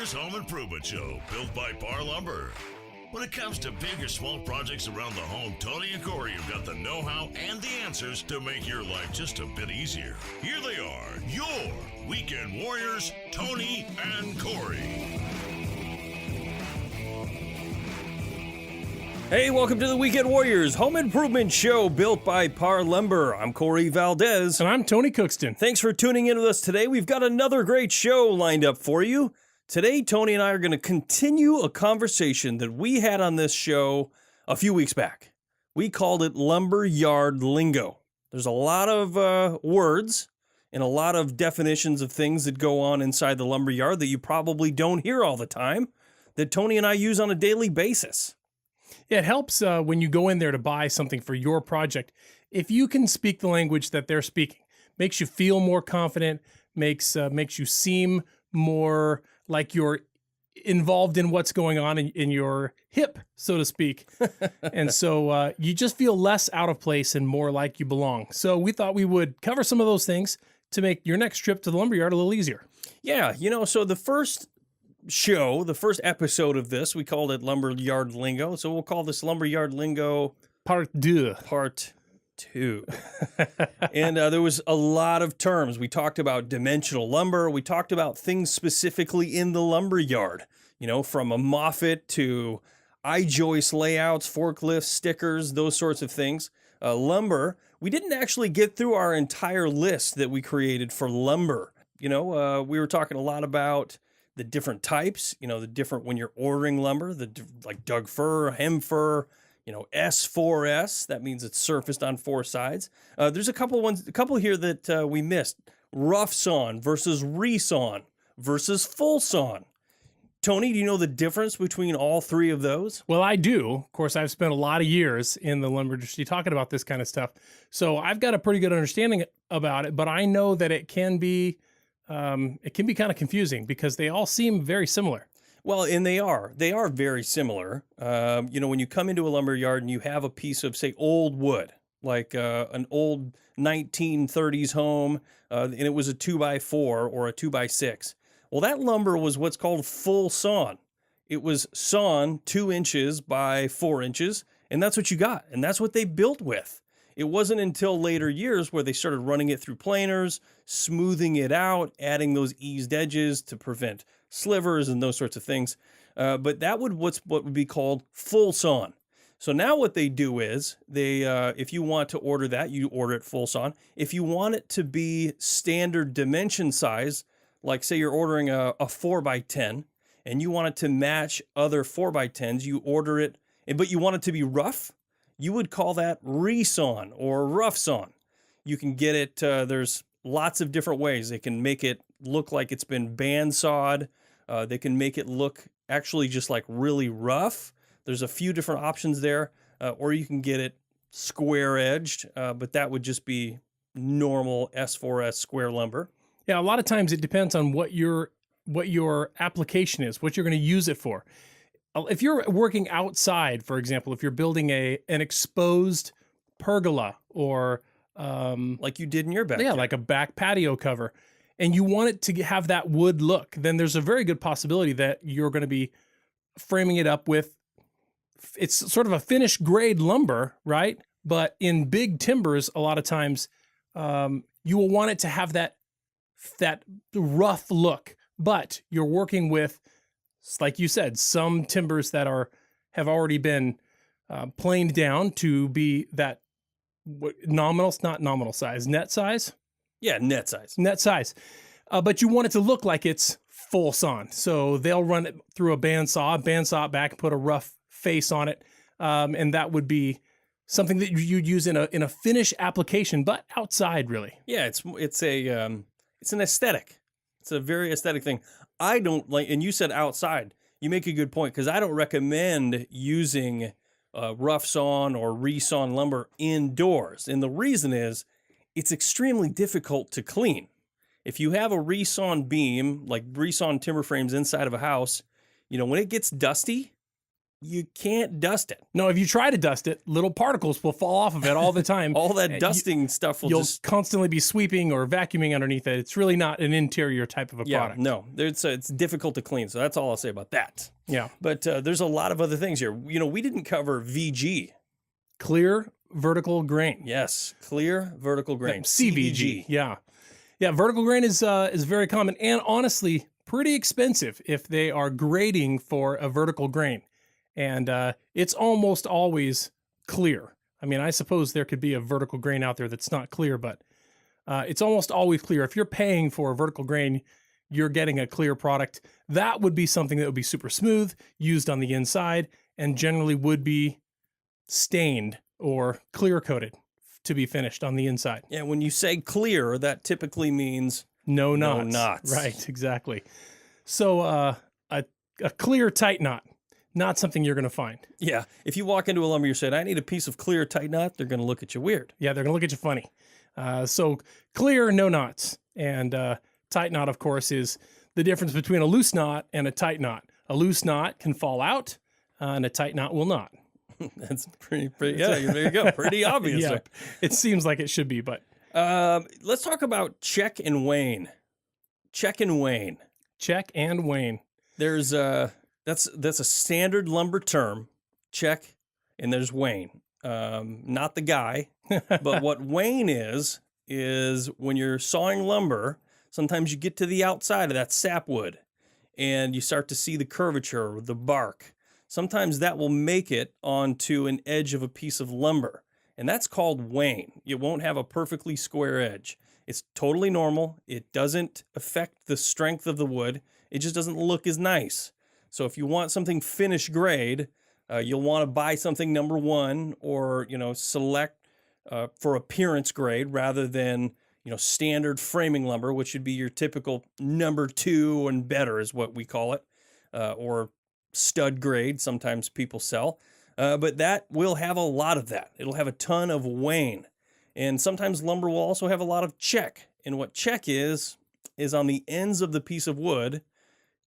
Warriors Home Improvement Show, built by Parr Lumber. When it comes to big or small projects around the home, Tony and Corey have got the know-how and the answers to make your life just a bit easier. Here they are, your Weekend Warriors, Tony and Corey. Hey, welcome to the Weekend Warriors Home Improvement Show, built by Parr Lumber. I'm Corey Valdez. And I'm Tony Cookston. Thanks for tuning in with us today. We've got another great show lined up for you. Today, Tony and I are going to continue a conversation that we had on this show a few weeks back. We called it Lumberyard Lingo. There's a lot of words and a lot of definitions of things that go on inside the lumberyard that you probably don't hear all the time, that Tony and I use on a daily basis. Yeah, it helps when you go in there to buy something for your project. If you can speak the language that they're speaking, makes you feel more confident, makes you seem more like you're involved in what's going on in your hip, so to speak. And so you just feel less out of place and more like you belong. So we thought we would cover some of those things to make your next trip to the lumberyard a little easier. Yeah, so the first episode of this, we called it Lumberyard Lingo. So we'll call this Lumberyard Lingo Part 2. Part 2. And there was a lot of terms. We talked about dimensional lumber. We talked about things specifically in the lumberyard, from a Moffett to I-joist layouts, forklifts, stickers, those sorts of things. Lumber, we didn't actually get through our entire list that we created for lumber. We were talking a lot about the different types, the different when you're ordering lumber, like Doug fir, hem fir, S4S, that means it's surfaced on four sides. There's a couple here that we missed. Rough sawn versus resawn versus full sawn. Tony, do you know the difference between all three of those? Well, I do. Of course, I've spent a lot of years in the lumber industry talking about this kind of stuff. So I've got a pretty good understanding about it, but I know that it can be kind of confusing because they all seem very similar. Well, and they are very similar. When you come into a lumber yard and you have a piece of, say, old wood, like an old 1930s home, and it was a 2x4 or a 2x6. Well, that lumber was what's called full sawn. It was sawn 2 inches by 4 inches, and that's what you got. And that's what they built with. It wasn't until later years where they started running it through planers, smoothing it out, adding those eased edges to prevent slivers and those sorts of things. But that what would be called full sawn. So now what they do is if you want to order that, you order it full sawn. If you want it to be standard dimension size, like say you're ordering a 4x10 and you want it to match other 4x10s, you order it, but you want it to be rough, you would call that resawn or rough sawn. You can get it, there's lots of different ways. They can make it look like it's been bandsawed. They can make it look actually just like really rough. There's a few different options there. Or you can get it square edged, but that would just be normal S4S square lumber. Yeah, a lot of times it depends on what your application is, what you're going to use it for. If you're working outside, for example, if you're building an exposed pergola or like you did in your backyard. Yeah, like a back patio cover, and you want it to have that wood look, then there's a very good possibility that you're going to be framing it up with, it's sort of a finished grade lumber, right? But in big timbers, a lot of times you will want it to have that rough look, but you're working with, like you said, some timbers that have already been planed down to be that not nominal size, net size. Yeah, net size. Net size. But you want it to look like it's full sawn. So they'll run it through a bandsaw it back, put a rough face on it, and that would be something that you'd use in a finish application, but outside really. Yeah, it's an aesthetic. It's a very aesthetic thing. I don't like, and you said outside. You make a good point because I don't recommend using rough sawn or resawn lumber indoors, and the reason is it's extremely difficult to clean. If you have a resawn beam, like resawn timber frames inside of a house, when it gets dusty, you can't dust it. No, if you try to dust it, little particles will fall off of it all the time. All that dusting stuff will You'll just constantly be sweeping or vacuuming underneath it. It's really not an interior type of a product. No, it's difficult to clean. So that's all I'll say about that. Yeah. But there's a lot of other things here. You know, we didn't cover VG. Clear vertical grain. Yes, clear vertical grain. CVG. Yeah. Yeah, vertical grain is very common and honestly pretty expensive if they are grading for a vertical grain. And it's almost always clear. I mean, I suppose there could be a vertical grain out there that's not clear, but it's almost always clear. If you're paying for a vertical grain, you're getting a clear product. That would be something that would be super smooth, used on the inside, and generally would be stained or clear coated to be finished on the inside. Yeah, when you say clear, that typically means no knots. No knots. Right, exactly. So a clear tight knot. Not something you're going to find. Yeah. If you walk into a lumber, you said, I need a piece of clear tight knot, they're going to look at you weird. Yeah, they're going to look at you funny. So clear, no knots. And tight knot, of course, is the difference between a loose knot and a tight knot. A loose knot can fall out, and a tight knot will not. That's pretty yeah, there you go. Pretty obvious. Yeah, it seems like it should be, but. Let's talk about check and wane. Check and wane. Check and wane. There's that's a standard lumber term, check, and there's wane. Not the guy, but what wane is when you're sawing lumber, sometimes you get to the outside of that sapwood and you start to see the curvature of the bark. Sometimes that will make it onto an edge of a piece of lumber, and that's called wane. You won't have a perfectly square edge. It's totally normal. It doesn't affect the strength of the wood. It just doesn't look as nice. So if you want something finish grade, you'll want to buy something number one, or select for appearance grade rather than standard framing lumber, which would be your typical number two and better is what we call it, or stud grade. Sometimes people sell, but that will have a lot of that. It'll have a ton of wane, and sometimes lumber will also have a lot of check. And what check is on the ends of the piece of wood,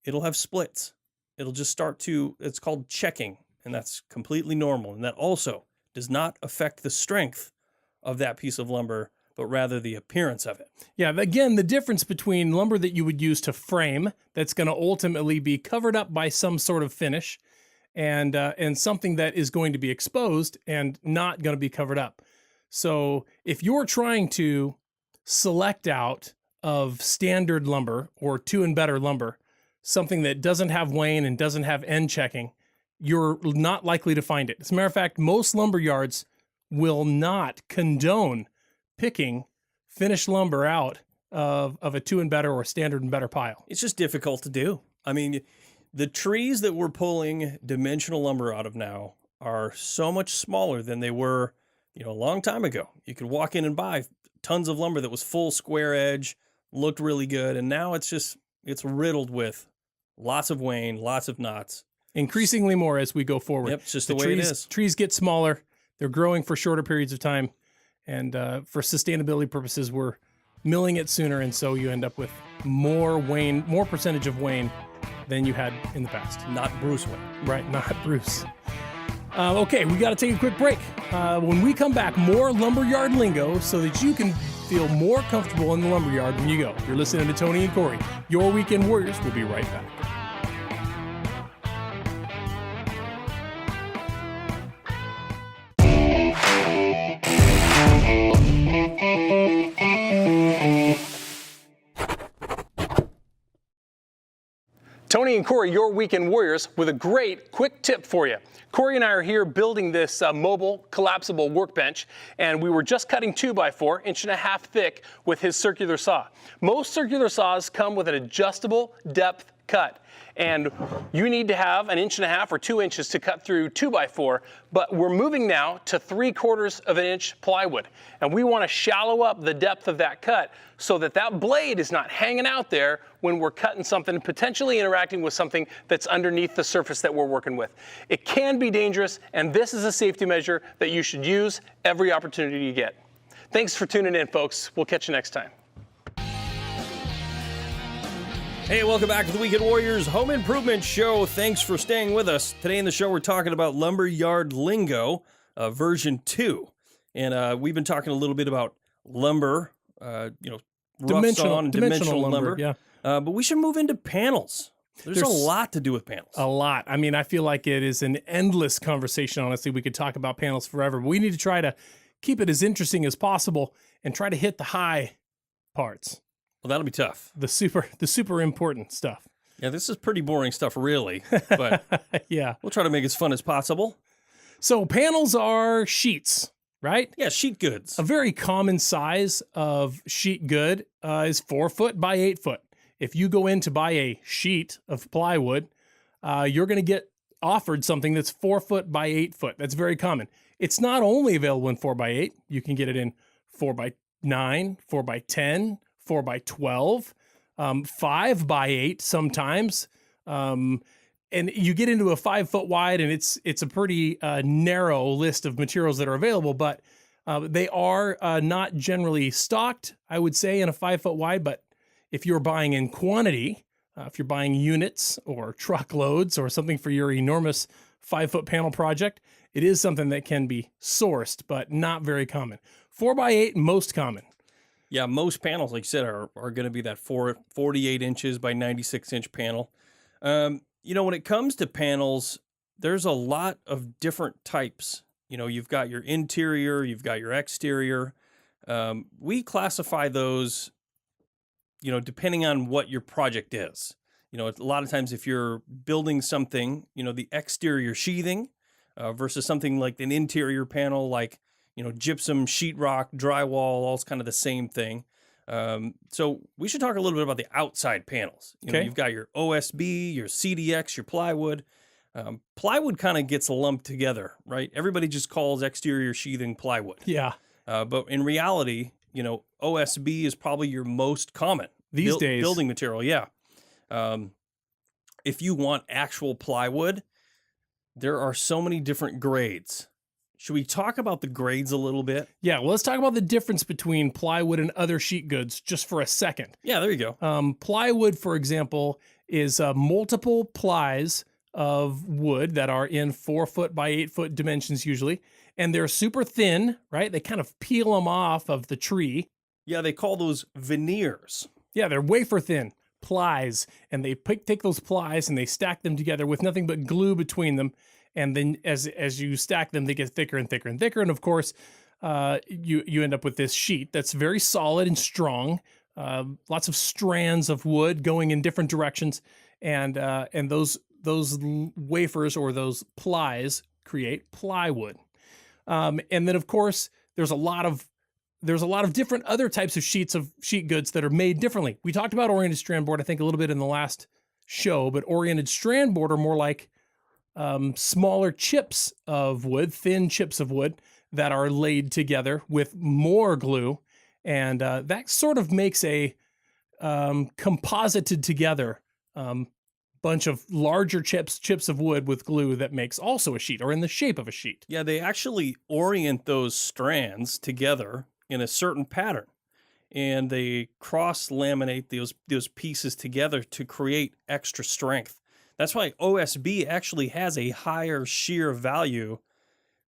it'll have splits. It'll just it's called checking, and that's completely normal. And that also does not affect the strength of that piece of lumber, but rather the appearance of it. Yeah, again, the difference between lumber that you would use to frame, that's going to ultimately be covered up by some sort of finish, and something that is going to be exposed and not going to be covered up. So if you're trying to select out of standard lumber or two and better lumber, something that doesn't have wane and doesn't have end checking, you're not likely to find it. As a matter of fact, most lumber yards will not condone picking finished lumber out of a two and better or standard and better pile. It's just difficult to do. I mean, the trees that we're pulling dimensional lumber out of now are so much smaller than they were, a long time ago. You could walk in and buy tons of lumber that was full square edge, looked really good, and now it's riddled with lots of wane, lots of knots. Increasingly more as we go forward. Yep, it's just the way it is. Trees get smaller. They're growing for shorter periods of time. And for sustainability purposes, we're milling it sooner. And so you end up with more percentage of wane than you had in the past. Not Bruce Wayne. Right, not Bruce. Okay, we got to take a quick break. When we come back, more Lumberyard Lingo so that you can feel more comfortable in the lumberyard when you go. You're listening to Tony and Corey, your Weekend Warriors. We'll be right back. Tony and Corey, your Weekend Warriors, with a great quick tip for you. Corey and I are here building this mobile collapsible workbench, and we were just cutting 2x4, 1.5 inch thick, with his circular saw. Most circular saws come with an adjustable depth cut, and you need to have 1.5 inches or 2 inches to cut through 2x4, but we're moving now to 3/4 inch plywood, and we want to shallow up the depth of that cut so that that blade is not hanging out there when we're cutting something, potentially interacting with something that's underneath the surface that we're working with. It can be dangerous, and this is a safety measure that you should use every opportunity you get. Thanks for tuning in, folks. We'll catch you next time. Hey, welcome back to the Weekend Warriors Home Improvement Show. Thanks for staying with us. Today in the show, we're talking about Lumberyard Lingo, version 2. And we've been talking a little bit about lumber, rough sawn and dimensional lumber. Yeah. But we should move into panels. There's a lot to do with panels. A lot. I mean, I feel like it is an endless conversation, honestly. We could talk about panels forever, but we need to try to keep it as interesting as possible and try to hit the high parts. Well, that'll be tough. The super important stuff. Yeah, this is pretty boring stuff, really. But yeah. We'll try to make it as fun as possible. So panels are sheets, right? Yeah, sheet goods. A very common size of sheet good is 4 foot by 8 foot. If you go in to buy a sheet of plywood, you're going to get offered something that's 4 foot by 8 foot. That's very common. It's not only available in 4 by 8. You can get it in 4 by 9, 4 by 10, 4 by 12, 5 by 8 sometimes. And you get into a 5 foot wide, and it's a pretty narrow list of materials that are available, but they are not generally stocked, I would say, in a 5 foot wide. But if you're buying in quantity, if you're buying units or truckloads or something for your enormous 5 foot panel project, it is something that can be sourced, but not very common. 4 by 8, most common. Yeah, most panels, like you said, are going to be that 48 inches by 96 inch panel. When it comes to panels, there's a lot of different types. You've got your interior, you've got your exterior. We classify those, depending on what your project is. A lot of times if you're building something, the exterior sheathing versus something like an interior panel, like gypsum, sheetrock, drywall, all's kind of the same thing. So we should talk a little bit about the outside panels. You've got your OSB, your CDX, your plywood. Plywood kind of gets lumped together, right? Everybody just calls exterior sheathing plywood. Yeah. But in reality, OSB is probably your most common these days building material. Yeah. If you want actual plywood, there are so many different grades. Should we talk about the grades a little bit? Yeah, well, let's talk about the difference between plywood and other sheet goods just for a second. Yeah, there you go. Plywood, for example, is multiple plies of wood that are in 4 foot by 8 foot dimensions usually, and they're super thin, right? They kind of peel them off of the tree. Yeah, they call those veneers. Yeah, they're wafer thin plies, and they take those plies and they stack them together with nothing but glue between them. And then as you stack them, they get thicker and thicker and thicker. And of course, you end up with this sheet that's very solid and strong. Lots of strands of wood going in different directions, and those wafers or those plies create plywood. And then of course, there's a lot of different other types of sheet goods that are made differently. We talked about oriented strand board, I think, a little bit in the last show, but oriented strand board are more like smaller chips of wood, thin chips of wood that are laid together with more glue. And that sort of makes a composited together bunch of larger chips of wood with glue that makes also a sheet or in the shape of a sheet. Yeah, they actually orient those strands together in a certain pattern. And they cross-laminate those pieces together to create extra strength. That's why OSB actually has a higher shear value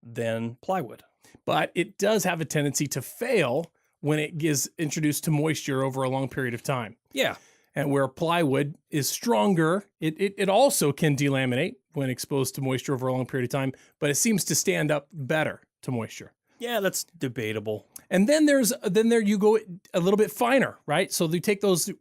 than plywood. But it does have a tendency to fail when it is introduced to moisture over a long period of time. Yeah. And where plywood is stronger, it also can delaminate when exposed to moisture over a long period of time, but it seems to stand up better to moisture. Yeah, that's debatable. And then there you go a little bit finer, right? So they take those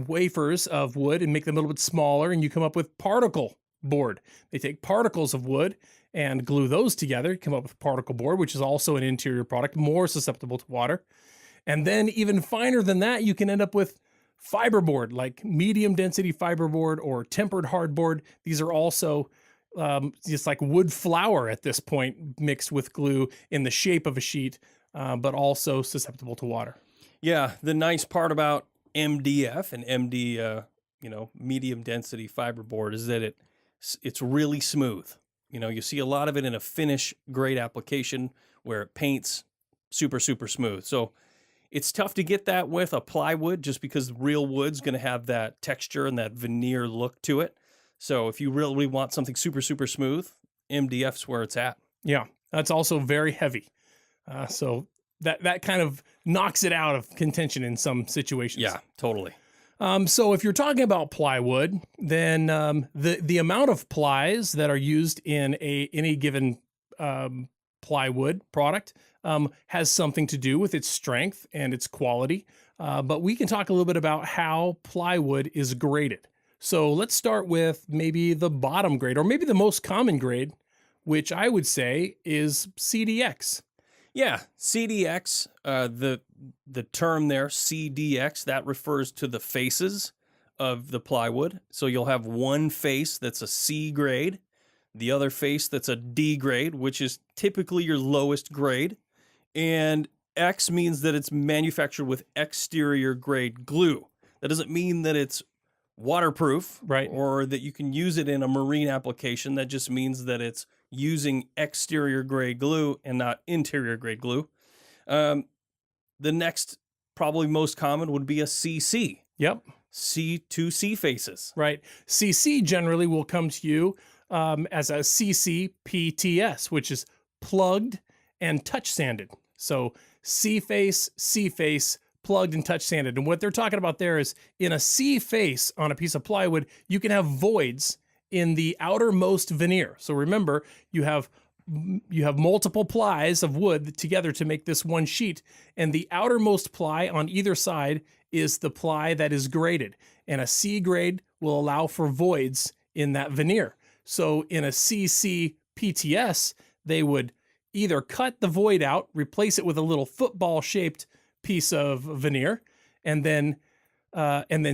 wafers of wood and make them a little bit smaller, and you come up with particle board. They take particles of wood and glue those together, come up with particle board, which is also an interior product, more susceptible to water. And then even finer than that, you can end up with fiberboard, like medium density fiberboard or tempered hardboard. These are also just like wood flour at this point, mixed with glue in the shape of a sheet, but also susceptible to water. Yeah, the nice part about MDF and MD, medium density fiberboard is that it's really smooth. You see a lot of it in a finish grade application where it paints super, super smooth. So It's tough to get that with a plywood just because real wood's going to have that texture and that veneer look to it. So if you really want something super, super smooth, MDF's where it's at. Yeah, that's also very heavy. So that kind of knocks it out of contention in some situations. Yeah, totally. So if you're talking about plywood, then the amount of plies that are used in any given plywood product has something to do with its strength and its quality. But we can talk a little bit about how plywood is graded. So let's start with maybe the bottom grade, or maybe the most common grade, which I would say is CDX. Yeah, CDX, the term there, CDX, that refers to the faces of the plywood. So you'll have one face that's a C grade, the other face that's a D grade, which is typically your lowest grade. And X means that it's manufactured with exterior grade glue. That doesn't mean that it's waterproof, right, or that you can use it in a marine application. That just means that it's using exterior grade glue and not interior grade glue. The next, probably most common, would be a CC. Yep. C2C faces. Right. CC generally will come to you as a CCPTS, which is plugged and touch sanded. So C face, plugged and touch sanded. And what they're talking about there is in a C face on a piece of plywood, you can have voids in the outermost veneer. So remember, you have multiple plies of wood together to make this one sheet, and the outermost ply on either side is the ply that is graded. And a C grade will allow for voids in that veneer. So in a CCPTS, they would either cut the void out, replace it with a little football-shaped piece of veneer, and then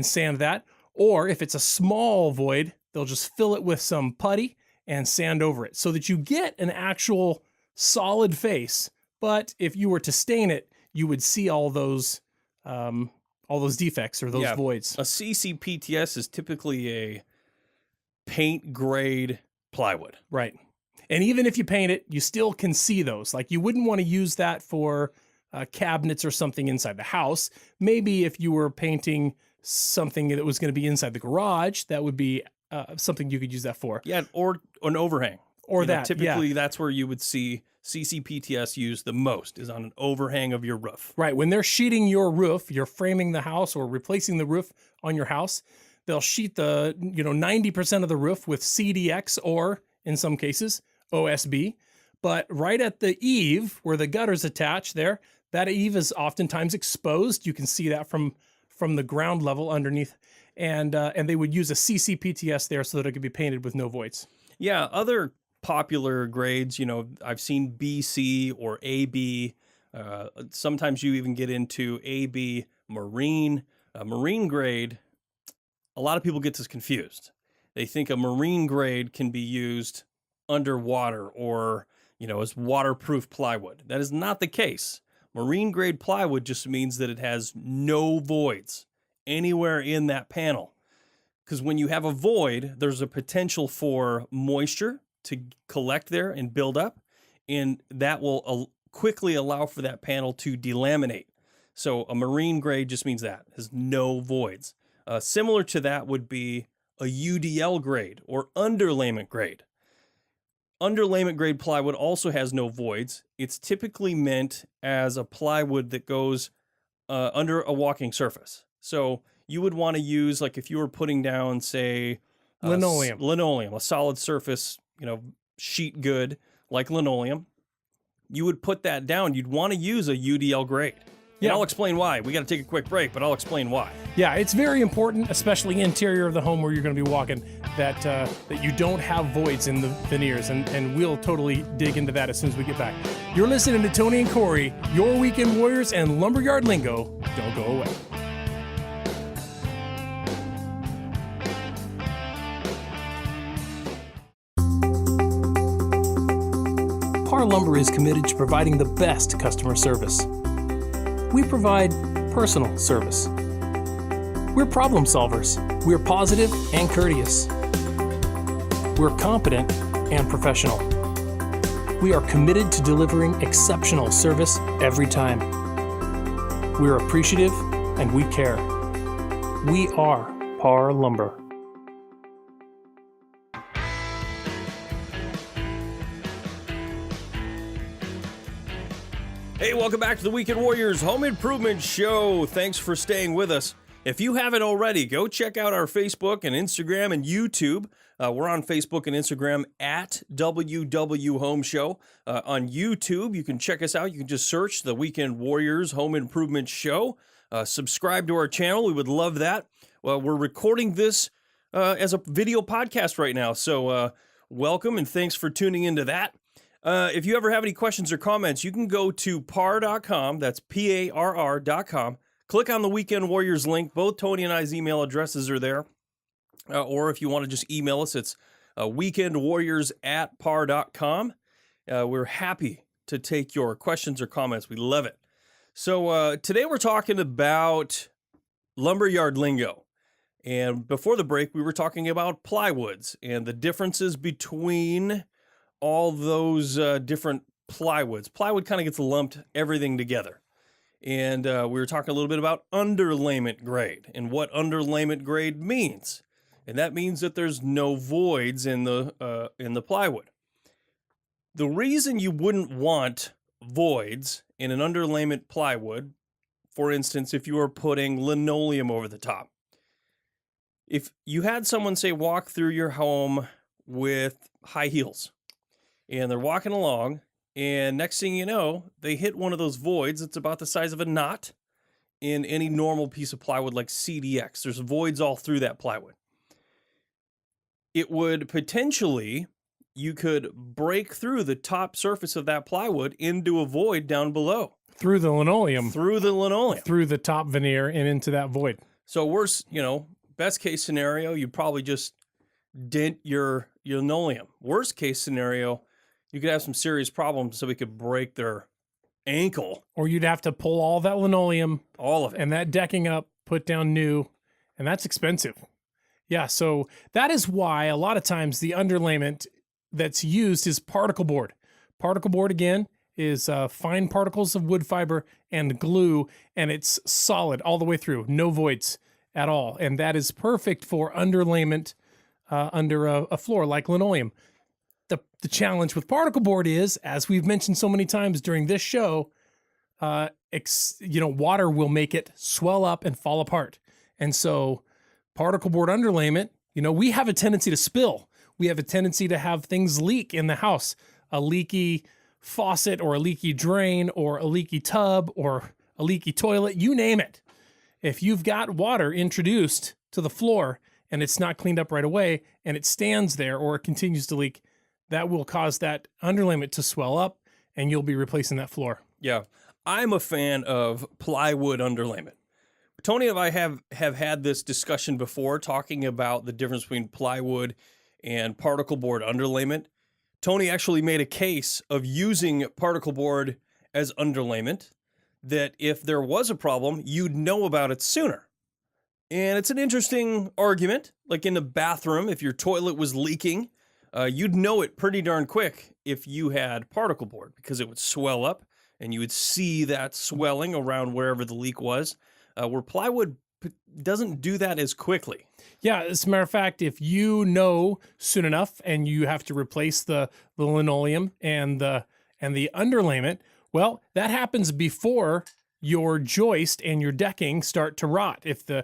sand that. Or if it's a small void, they'll just fill it with some putty and sand over it so that you get an actual solid face. But if you were to stain it, you would see all those defects or those voids. A CCPTS is typically a paint grade plywood. Right. And even if you paint it, you still can see those. Like, you wouldn't want to use that for cabinets or something inside the house. Maybe if you were painting something that was going to be inside the garage, that would be something you could use that for. Yeah, or an overhang. Or that, typically that's where you would see CCPTS used the most, is on an overhang of your roof. Right. When they're sheeting your roof, you're framing the house or replacing the roof on your house, they'll sheet the 90% of the roof with CDX, or in some cases OSB. But right at the eave where the gutter's attached there, that eave is oftentimes exposed. You can see that from the ground level underneath. And they would use a CCPTS there so that it could be painted with no voids. Yeah, other popular grades, I've seen BC or AB. Sometimes you even get into AB marine. Marine grade, a lot of people get this confused. They think a marine grade can be used underwater or, as waterproof plywood. That is not the case. Marine grade plywood just means that it has no voids anywhere in that panel. Because when you have a void, there's a potential for moisture to collect there and build up, and that will quickly allow for that panel to delaminate. So a marine grade just means that, has no voids. Similar to that would be a UDL grade or underlayment grade. Underlayment grade plywood also has no voids. It's typically meant as a plywood that goes under a walking surface. So you would want to use, like if you were putting down, say, linoleum, a solid surface, sheet good like linoleum, you would put that down. You'd want to use a UDL grade. Yeah, I'll explain why. We got to take a quick break, but I'll explain why. Yeah, it's very important, especially interior of the home where you're going to be walking, that you don't have voids in the veneers, and we'll totally dig into that as soon as we get back. You're listening to Tony and Corey, your weekend warriors and Lumberyard Lingo. Don't go away. Parr Lumber is committed to providing the best customer service. We provide personal service. We're problem solvers. We're positive and courteous. We're competent and professional. We are committed to delivering exceptional service every time. We're appreciative and we care. We are Parr Lumber. Hey, welcome back to the Weekend Warriors Home Improvement Show. Thanks for staying with us. If you haven't already, go check out our Facebook and Instagram and YouTube. We're on Facebook and Instagram at WW Home Show. On YouTube, you can check us out. You can just search the Weekend Warriors Home Improvement Show. Subscribe to our channel. We would love that. Well, we're recording this as a video podcast right now. So welcome and thanks for tuning into that. If you ever have any questions or comments, you can go to parr.com. That's PARR.com. Click on the Weekend Warriors link. Both Tony and I's email addresses are there. Or if you want to just email us, it's weekendwarriors@parr.com. We're happy to take your questions or comments. We love it. So today we're talking about Lumberyard Lingo. And before the break, we were talking about plywoods and the differences between all those different plywoods. Plywood kind of gets lumped everything together. And we were talking a little bit about underlayment grade and what underlayment grade means. And that means that there's no voids in the plywood. The reason you wouldn't want voids in an underlayment plywood, for instance, if you were putting linoleum over the top. If you had someone, say, walk through your home with high heels, and they're walking along, and next thing you know, they hit one of those voids that's about the size of a knot in any normal piece of plywood like CDX. There's voids all through that plywood. It would potentially, you could break through the top surface of that plywood into a void down below. Through the linoleum. Through the linoleum. Through the top veneer and into that void. So worst, best case scenario, you'd probably just dent your linoleum. Worst case scenario, you could have some serious problems so we could break their ankle. Or you'd have to pull all that linoleum. All of it. And that decking up, put down new, and that's expensive. Yeah, so that is why a lot of times the underlayment that's used is particle board. Particle board, again, is fine particles of wood fiber and glue, and it's solid all the way through, no voids at all. And that is perfect for underlayment under a floor like linoleum. The challenge with particle board is, as we've mentioned so many times during this show, water will make it swell up and fall apart. And so particle board underlayment, we have a tendency to spill. We have a tendency to have things leak in the house, a leaky faucet or a leaky drain or a leaky tub or a leaky toilet, you name it. If you've got water introduced to the floor and it's not cleaned up right away and it stands there or it continues to leak, that will cause that underlayment to swell up and you'll be replacing that floor. Yeah. I'm a fan of plywood underlayment. Tony and I have had this discussion before, talking about the difference between plywood and particle board underlayment. Tony actually made a case of using particle board as underlayment, that if there was a problem, you'd know about it sooner. And it's an interesting argument. Like in the bathroom, if your toilet was leaking, you'd know it pretty darn quick if you had particle board, because it would swell up and you would see that swelling around wherever the leak was, where plywood doesn't do that as quickly. Yeah, as a matter of fact, if you know soon enough and you have to replace the linoleum and the underlayment, well, that happens before your joist and your decking start to rot. If the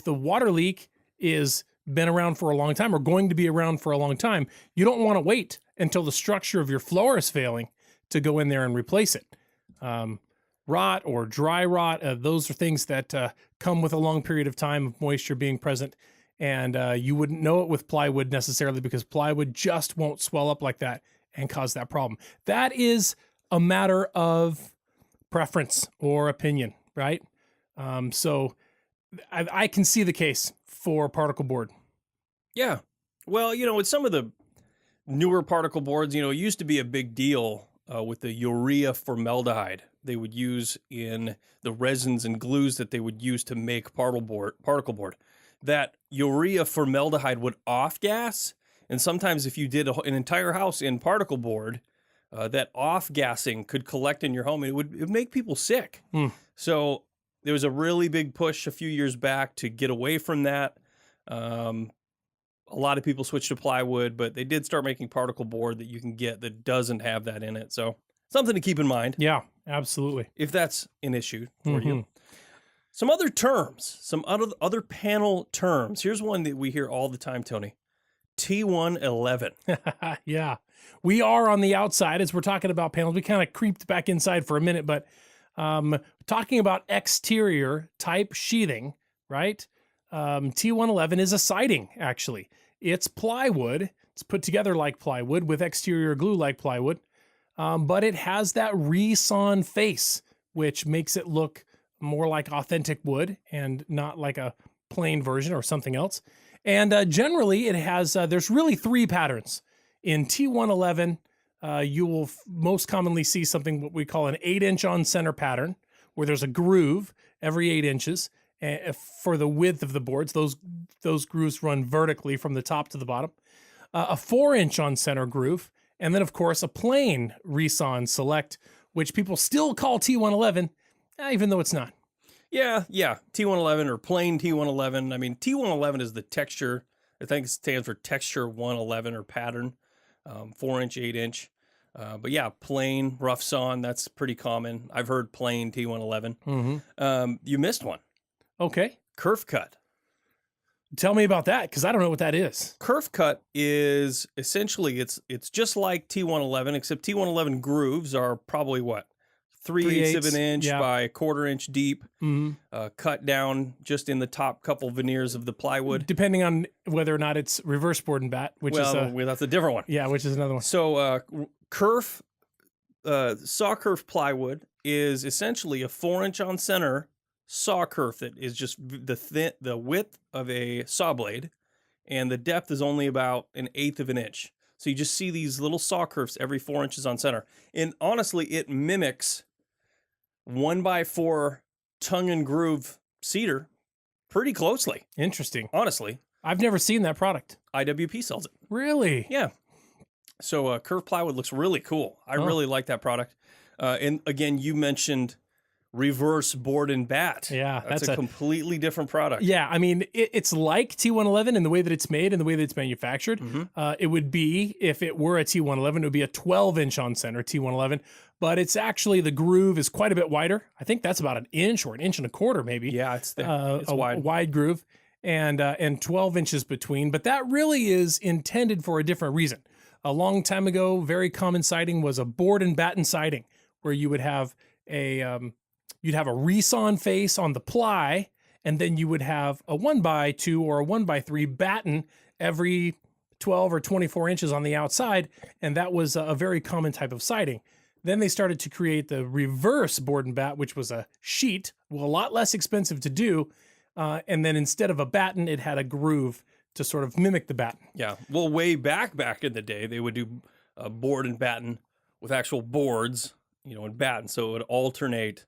water leak is been around for a long time or going to be around for a long time, you don't want to wait until the structure of your floor is failing to go in there and replace it. Rot or dry rot, those are things that come with a long period of time of moisture being present. And you wouldn't know it with plywood necessarily, because plywood just won't swell up like that and cause that problem. That is a matter of preference or opinion, right? So I can see the case for particle board. Yeah. Well, with some of the newer particle boards, it used to be a big deal with the urea formaldehyde they would use in the resins and glues that they would use to make particle board. That urea formaldehyde would off-gas, and sometimes if you did an entire house in particle board, that off-gassing could collect in your home, and it would make people sick. So There was a really big push a few years back to get away from that. A lot of people switched to plywood, but they did start making particle board that you can get that doesn't have that in it. So something to keep in mind. Yeah, absolutely. If that's an issue for you. Some other terms, some other panel terms. Here's one that we hear all the time, Tony. T111. Yeah. We are on the outside as we're talking about panels. We kind of creeped back inside for a minute, but talking about exterior type sheathing, right? T111 is a siding, actually. It's plywood. It's put together like plywood with exterior glue like plywood, but it has that resawn face, which makes it look more like authentic wood and not like a plain version or something else. And generally, it has, there's really 3 patterns. In T111, you will most commonly see something what we call an 8-inch on center pattern, where there's a groove every 8 inches for the width of the boards. Those grooves run vertically from the top to the bottom. A 4-inch on center groove, and then, of course, a plain resawn select, which people still call T111, even though it's not. Yeah. T111 or plain T111. I mean, T111 is the texture. I think it stands for texture 111 or pattern, 4-inch, 8-inch. But yeah, plain, rough sawn, that's pretty common. I've heard plain T111. You missed one. Okay. Kerf cut. Tell me about that, because I don't know what that is. Kerf cut is essentially, it's just like T111, except T111 grooves are probably what? 3/8 of an inch by 1/4 inch deep, cut down just in the top couple veneers of the plywood. Depending on whether or not it's reverse board and bat, which is that's a different one. Yeah, which is another one. So kerf, saw kerf plywood is essentially a 4-inch on center saw kerf that is just the width of a saw blade, and the depth is only about 1/8 of an inch. So you just see these little saw kerfs every 4 inches on center. And honestly, it mimics 1x4 tongue and groove cedar pretty closely. Interesting. Honestly. I've never seen that product. IWP sells it. Really? Yeah. So kerf plywood looks really cool. I really like that product. And again, you mentioned reverse board and bat. Yeah, that's a completely different product. Yeah, I mean, it's like T111 in the way that it's made and the way that it's manufactured. It would be, if it were a T111, it would be a 12-inch on center T111, but it's actually, the groove is quite a bit wider. I think that's about 1 inch or 1.25 inches maybe. Yeah, it's wide. A wide groove and 12 inches between, but that really is intended for a different reason. A long time ago, very common siding was a board and batten siding, where you would have you'd have a resawn face on the ply, and then you would have a 1x2 or a 1x3 batten every 12 or 24 inches on the outside, and that was a very common type of siding. Then they started to create the reverse board and bat, which was a sheet, a lot less expensive to do, and then instead of a batten, it had a groove to sort of mimic the batten. Yeah, well, way back in the day, they would do a board and batten with actual boards, and batten, so it would alternate.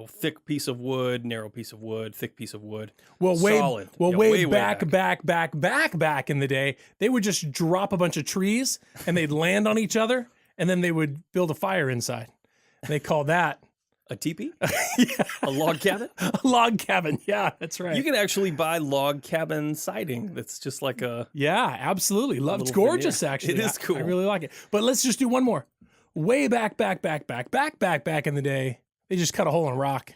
Thick piece of wood, narrow piece of wood, thick piece of wood. Well, solid. way back in the day, they would just drop a bunch of trees and they'd land on each other, and then they would build a fire inside. They call that a teepee? Yeah. A log cabin? A log cabin. Yeah, that's right. You can actually buy log cabin siding. That's just like a... Yeah, absolutely. It's gorgeous, veneer. actually. It is cool. I really like it. But let's just do one more. Way back in the day, they just cut a hole in a rock.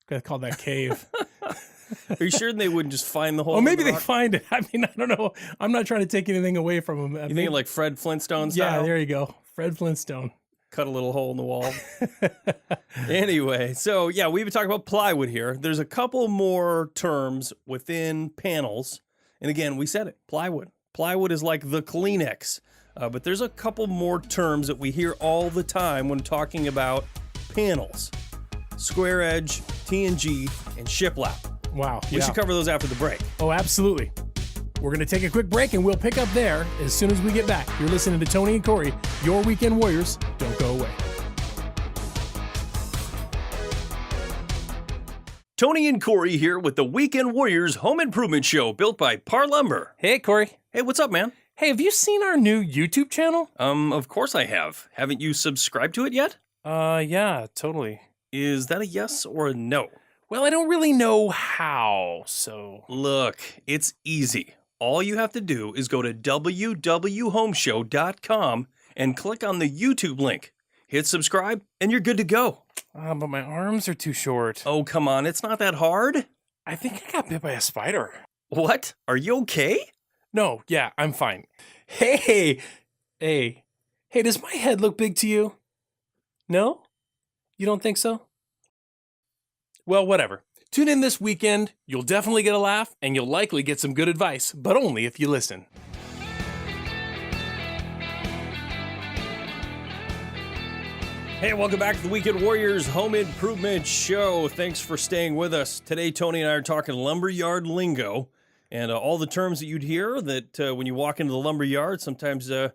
They called that cave. Are you sure they wouldn't just find the hole? Well, maybe they find it. I mean, I don't know. I'm not trying to take anything away from them. You think like Fred Flintstone style? Yeah, there you go. Fred Flintstone. Cut a little hole in the wall. Anyway, so yeah, we've been talking about plywood here. There's a couple more terms within panels. And again, we said it, plywood. Plywood is like the Kleenex. But there's a couple more terms that we hear all the time when talking about panels. Square edge, T&G, and shiplap. Wow. We should cover those after the break. Oh, absolutely. We're going to take a quick break, and we'll pick up there as soon as we get back. You're listening to Tony and Corey, your Weekend Warriors. Don't go away. Tony and Corey here with the Weekend Warriors Home Improvement Show, built by Parr Lumber. Hey, Corey. Hey, what's up, man? Hey, have you seen our new YouTube channel? Of course I have. Haven't you subscribed to it yet? Yeah, totally. Is that a yes or a no? Well, I don't really know how, so. Look, it's easy. All you have to do is go to www.homeshow.com and click on the YouTube link. Hit subscribe, and you're good to go. But my arms are too short. Oh, come on, it's not that hard. I think I got bit by a spider. What? Are you okay? No, yeah, I'm fine. Hey, does my head look big to you? No? You don't think so? Well, whatever. Tune in this weekend. You'll definitely get a laugh, and you'll likely get some good advice, but only if you listen. Hey, welcome back to the Weekend Warriors Home Improvement Show. Thanks for staying with us. Today, Tony and I are talking lumberyard lingo and all the terms that you'd hear that when you walk into the lumberyard, sometimes they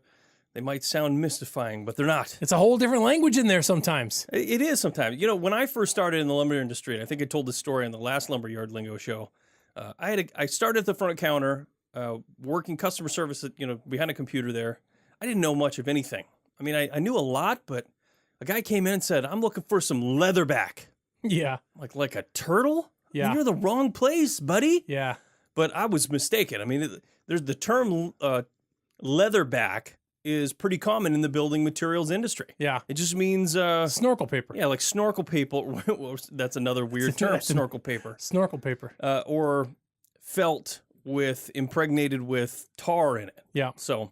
might sound mystifying, but they're not. It's a whole different language in there sometimes. It is sometimes. You know, when I first started in the lumber industry, and I think I told this story on the last Lumberyard Lingo show, I started at the front counter, working customer service, behind a computer there. I didn't know much of anything. I mean, I knew a lot, but a guy came in and said, "I'm looking for some leatherback." Yeah. Like a turtle? Yeah. You're the wrong place, buddy. Yeah. But I was mistaken. I mean, there's the term leatherback is pretty common in the building materials industry. Yeah. It just means Snorkel paper. yeah, like snorkel paper. That's another weird term, snorkel paper. Snorkel paper. Or felt impregnated with tar in it. Yeah. So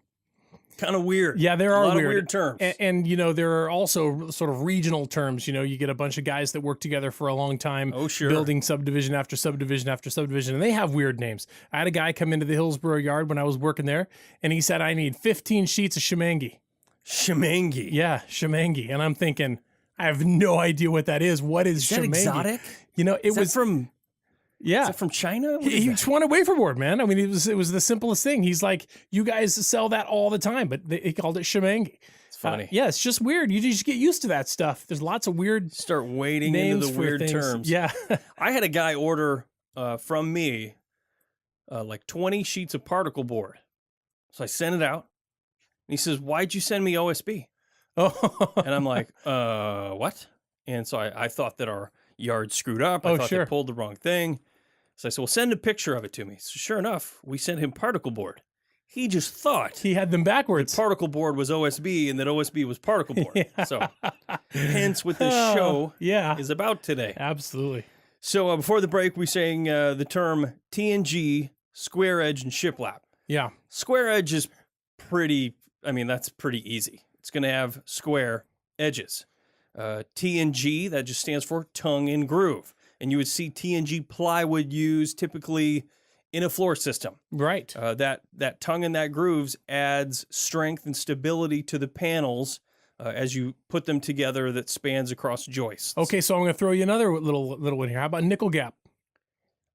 kind of weird. Yeah, there are a lot weird. of weird terms. And there are also sort of regional terms. You get a bunch of guys that work together for a long time. Oh, sure. Building subdivision after subdivision after subdivision, and they have weird names. I had a guy come into the Hillsborough yard when I was working there, and he said, "I need 15 sheets of shemangi." Shemangi. Yeah, shemangi. And I'm thinking, I have no idea what that is. What is that shemangi? exotic? It was from... Yeah. Is it from China? He just wanted waferboard, man. I mean, it was the simplest thing. He's like, "You guys sell that all the time," but he called it shemangi. It's funny. Yeah, it's just weird. You just get used to that stuff. There's lots of weird Start wading names into the for weird things. terms. Yeah. I had a guy order from me like 20 sheets of particle board. So I sent it out. And he says, "Why'd you send me OSB?" Oh. And I'm like, what? And so I thought that our yard screwed up. I thought sure. they pulled the wrong thing. So I said, "Well, send a picture of it to me." So sure enough, we sent him particle board. He just thought He had them backwards. particle board was OSB and that OSB was particle board. Yeah. So hence what this Oh, show yeah. is about today. Absolutely. So before the break, we sang the term TNG, square edge, and shiplap. Yeah. Square edge is that's pretty easy. It's going to have square edges. TNG, that just stands for tongue and groove. And you would see TNG plywood used typically in a floor system. Right. That tongue and that grooves adds strength and stability to the panels as you put them together that spans across joists. Okay, so I'm going to throw you another little one here. How about nickel gap?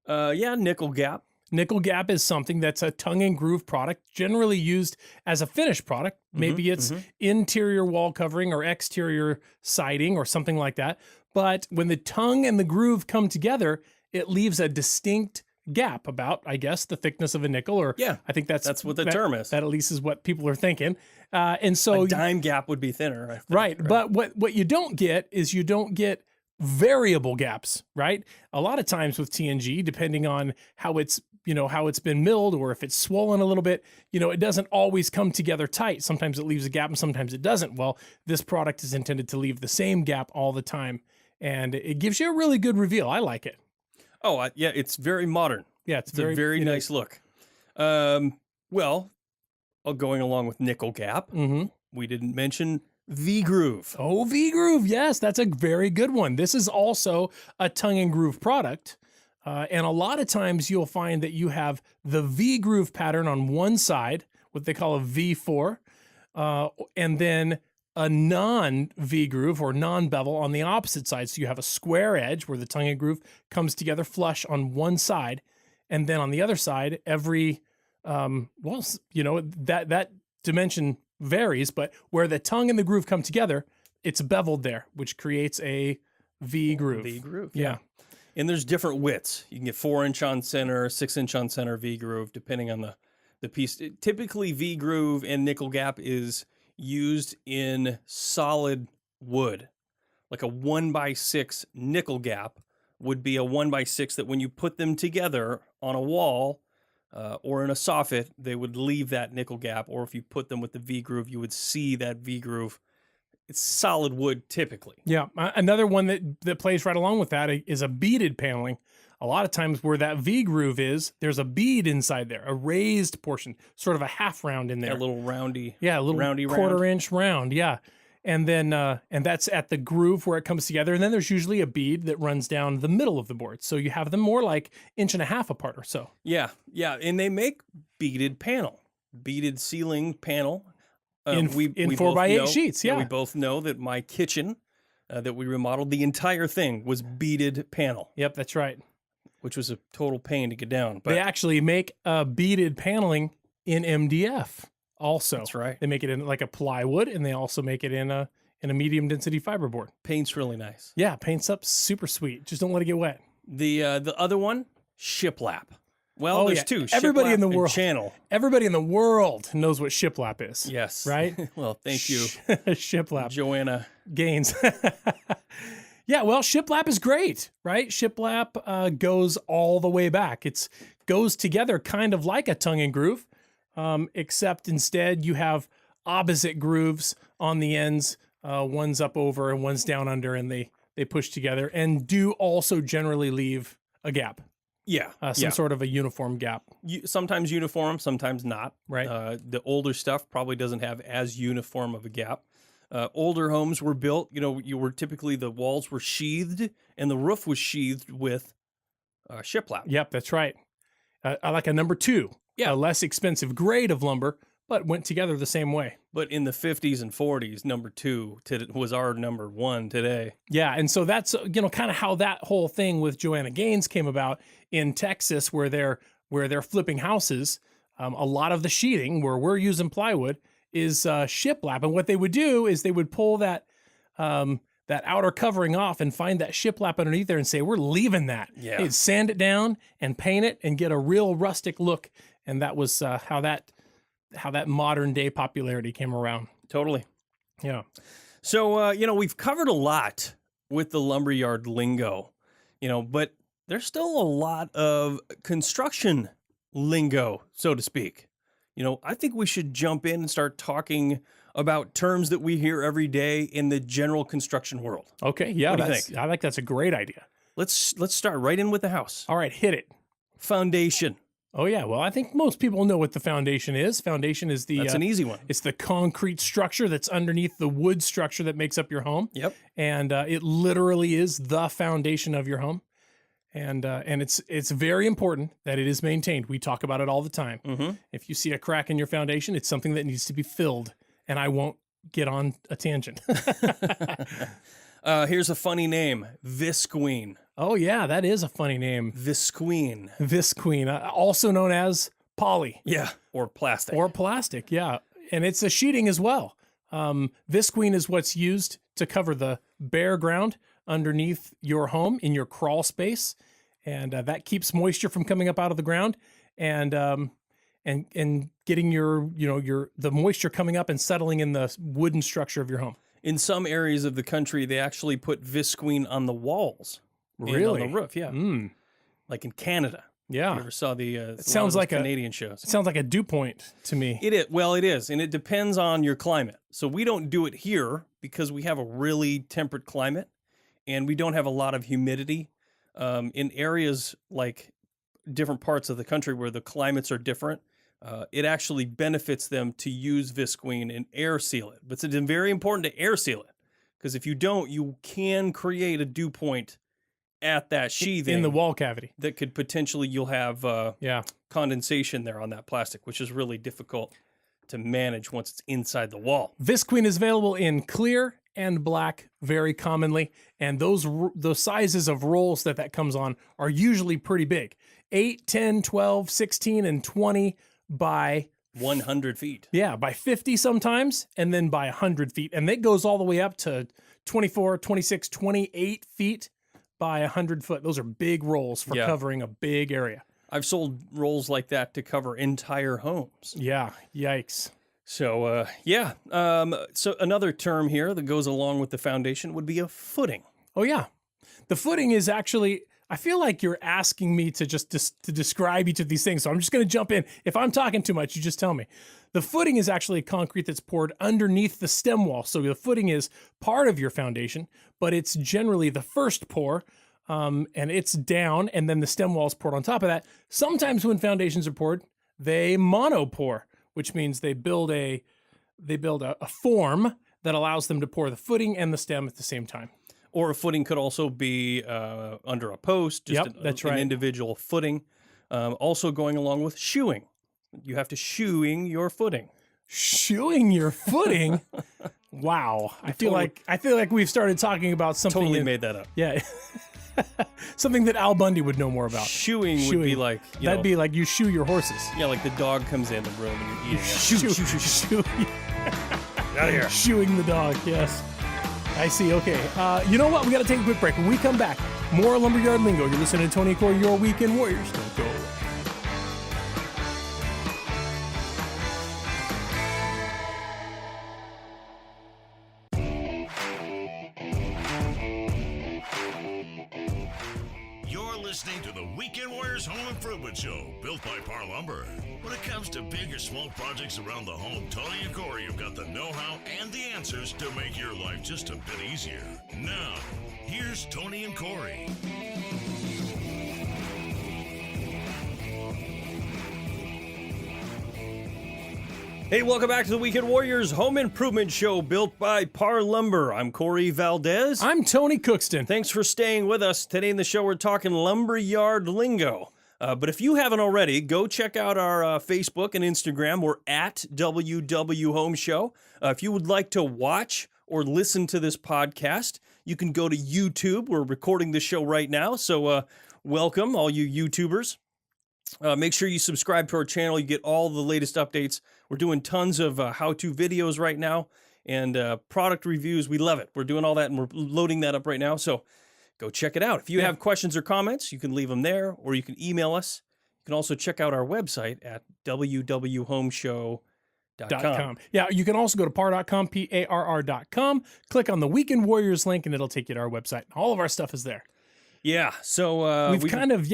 Yeah, nickel gap. Nickel gap is something that's a tongue and groove product, generally used as a finished product. Maybe it's interior wall covering or exterior siding or something like that. But when the tongue and the groove come together, it leaves a distinct gap about, I guess, the thickness of a nickel. Or Yeah, I think that's what the term is. That at least is what people are thinking. And so A dime gap would be thinner. I think, right. But what you don't get is you don't get variable gaps, right? A lot of times with TNG, depending on how it's been milled or if it's swollen a little bit, it doesn't always come together tight. Sometimes it leaves a gap and sometimes it doesn't. Well, this product is intended to leave the same gap all the time. And it gives you a really good reveal. I like it. Oh, yeah, it's very modern. Yeah, It's a very nice look. Well, going along with nickel gap, we didn't mention V-groove. Oh, V-groove. Yes, that's a very good one. This is also a tongue and groove product. And a lot of times you'll find that you have the V-groove pattern on one side, what they call a V4, and then a non-V-groove or non-bevel on the opposite side. So you have a square edge where the tongue and groove comes together flush on one side. And then on the other side, every, that dimension varies, but where the tongue and the groove come together, it's beveled there, which creates a V-groove. V-groove, Yeah. And there's different widths. You can get 4-inch on center, 6-inch on center V-groove, depending on the piece. Typically, V-groove and nickel gap is used in solid wood, like a 1x6 nickel gap would be a 1x6 that when you put them together on a wall or in a soffit, they would leave that nickel gap. Or if you put them with the V-groove, you would see that V-groove. It's solid wood typically. Yeah. Another one that plays right along with that is a beaded paneling. A lot of times where that V-groove is, there's a bead inside there, a raised portion, sort of a half round in there. A little roundy. Yeah, a little roundy quarter-inch round. Yeah. And then and that's at the groove where it comes together. And then there's usually a bead that runs down the middle of the board. So you have them more like 1.5 inches apart or so. Yeah, yeah. And they make beaded ceiling panel. In we 4x8 sheets, yeah. We both know that my kitchen that we remodeled, the entire thing was beaded panel. Yep, that's right. Which was a total pain to get down. But they actually make beaded paneling in MDF also. That's right. They make it in like a plywood, and they also make it in a medium density fiberboard. Paint's really nice. Yeah, paint's up super sweet. Just don't let it get wet. The other one, shiplap. Well, there's two. Everybody shiplap in the and world. Channel. Everybody in the world knows what shiplap is. Yes. Right? Well, thank you, shiplap. Joanna Gaines. Yeah, well, shiplap is great, right? Shiplap goes all the way back. It goes together kind of like a tongue and groove, except instead you have opposite grooves on the ends. One's up over and one's down under, and they push together and do also generally leave a gap. Yeah. Some sort of a uniform gap. Sometimes uniform, sometimes not. Right. The older stuff probably doesn't have as uniform of a gap. Older homes were built, typically the walls were sheathed and the roof was sheathed with shiplap. Yep, that's right. I like a number 2. Yeah. A less expensive grade of lumber, but went together the same way. But in the 50s and 40s, number 2 was our number 1 today. Yeah, and so that's kind of how that whole thing with Joanna Gaines came about in Texas, where they're flipping houses. A lot of the sheeting where we're using plywood is shiplap, and what they would do is they would pull that outer covering off and find that shiplap underneath there and say, we're leaving that. Yeah. They'd sand it down and paint it and get a real rustic look, and that was how that modern day popularity came around. Totally. Yeah. So we've covered a lot with the Lumberyard Lingo, but there's still a lot of construction lingo, so to speak. I think we should jump in and start talking about terms that we hear every day in the general construction world. Okay, yeah, What do you think? I think that's a great idea. Let's start right in with the house. All right, hit it. Foundation. Oh yeah, well, I think most people know what the foundation is. Foundation is That's an easy one. It's the concrete structure that's underneath the wood structure that makes up your home. Yep. And it literally is the foundation of your home. And it's very important that it is maintained. We talk about it all the time. Mm-hmm. If you see a crack in your foundation, it's something that needs to be filled. And I won't get on a tangent. Here's a funny name, Visqueen. Oh yeah, that is a funny name. Visqueen. Visqueen, also known as poly. Yeah, or plastic. Or plastic, yeah. And it's a sheeting as well. Visqueen is what's used to cover the bare ground underneath your home in your crawl space, and that keeps moisture from coming up out of the ground, and getting the moisture coming up and settling in the wooden structure of your home. In some areas of the country, they actually put Visqueen on the walls. Really? On the roof, yeah. Like in Canada. Yeah. You ever saw it sounds like Canadian shows. It sounds like a dew point to me. It is. Well, it is. And it depends on your climate. So we don't do it here because we have a really temperate climate and we don't have a lot of humidity. In areas like different parts of the country where the climates are different, it actually benefits them to use Visqueen and air seal it. But it's very important to air seal it because if you don't, you can create a dew point at that sheathing in the wall cavity that could potentially you'll have condensation there on that plastic, which is really difficult to manage once it's inside the wall. Visqueen is available in clear and black very commonly, and those sizes of rolls that comes on are usually pretty big. 8, 10, 12, 16, and 20 by 100 feet. Yeah, by 50 sometimes, and then by 100 feet. And it goes all the way up to 24, 26, 28 feet by 100 foot. Those are big rolls for covering a big area. I've sold rolls like that to cover entire homes. Yeah, yikes. So, so another term here that goes along with the foundation would be a footing. Oh, yeah. The footing is actually, I feel like you're asking me to just to describe each of these things. So I'm just going to jump in. If I'm talking too much, you just tell me. The footing is actually concrete that's poured underneath the stem wall. So the footing is part of your foundation, but it's generally the first pour, and it's down, and then the stem wall is poured on top of that. Sometimes when foundations are poured, they monopour, which means they build a form that allows them to pour the footing and the stem at the same time. Or a footing could also be under a post, just that's an right. individual footing. Also going along with shoeing. You have to shoeing your footing. Shoeing your footing? Wow. I feel like we've started talking about something. Totally made that up. Yeah. Something that Al Bundy would know more about. Shoeing would be like, that'd be like you shoe your horses. Yeah, like the dog comes in the room and you're eating it. Shoe. Out of here. Shoeing the dog, yes. I see, okay. You know what? We got to take a quick break. When we come back, more Lumberyard Lingo. You're listening to Tony and Corey, your Weekend Warriors. Don't go away. Listening to the Weekend Warriors Home Improvement Show, built by Parr Lumber. When it comes to big or small projects around the home, Tony and Corey have got the know-how and the answers to make your life just a bit easier. Now, here's Tony and Corey. Hey, welcome back to the Weekend Warriors Home Improvement Show, built by Parr Lumber. I'm Corey Valdez. I'm Tony Cookston. Thanks for staying with us. Today in the show, we're talking Lumberyard Lingo. But if you haven't already, go check out our Facebook and Instagram. We're at WW Home Show. If you would like to watch or listen to this podcast, you can go to YouTube. We're recording this show right now, so welcome, all you YouTubers. Make sure you subscribe to our channel. You get all the latest updates. We're doing tons of how-to videos right now and product reviews. We love it. We're doing all that, and we're loading that up right now. So go check it out. If you have questions or comments, you can leave them there, or you can email us. You can also check out our website at www.homeshow.com. Yeah, you can also go to parr.com, Parr.com. Click on the Weekend Warriors link, and it'll take you to our website. All of our stuff is there. Yeah, so we've kind of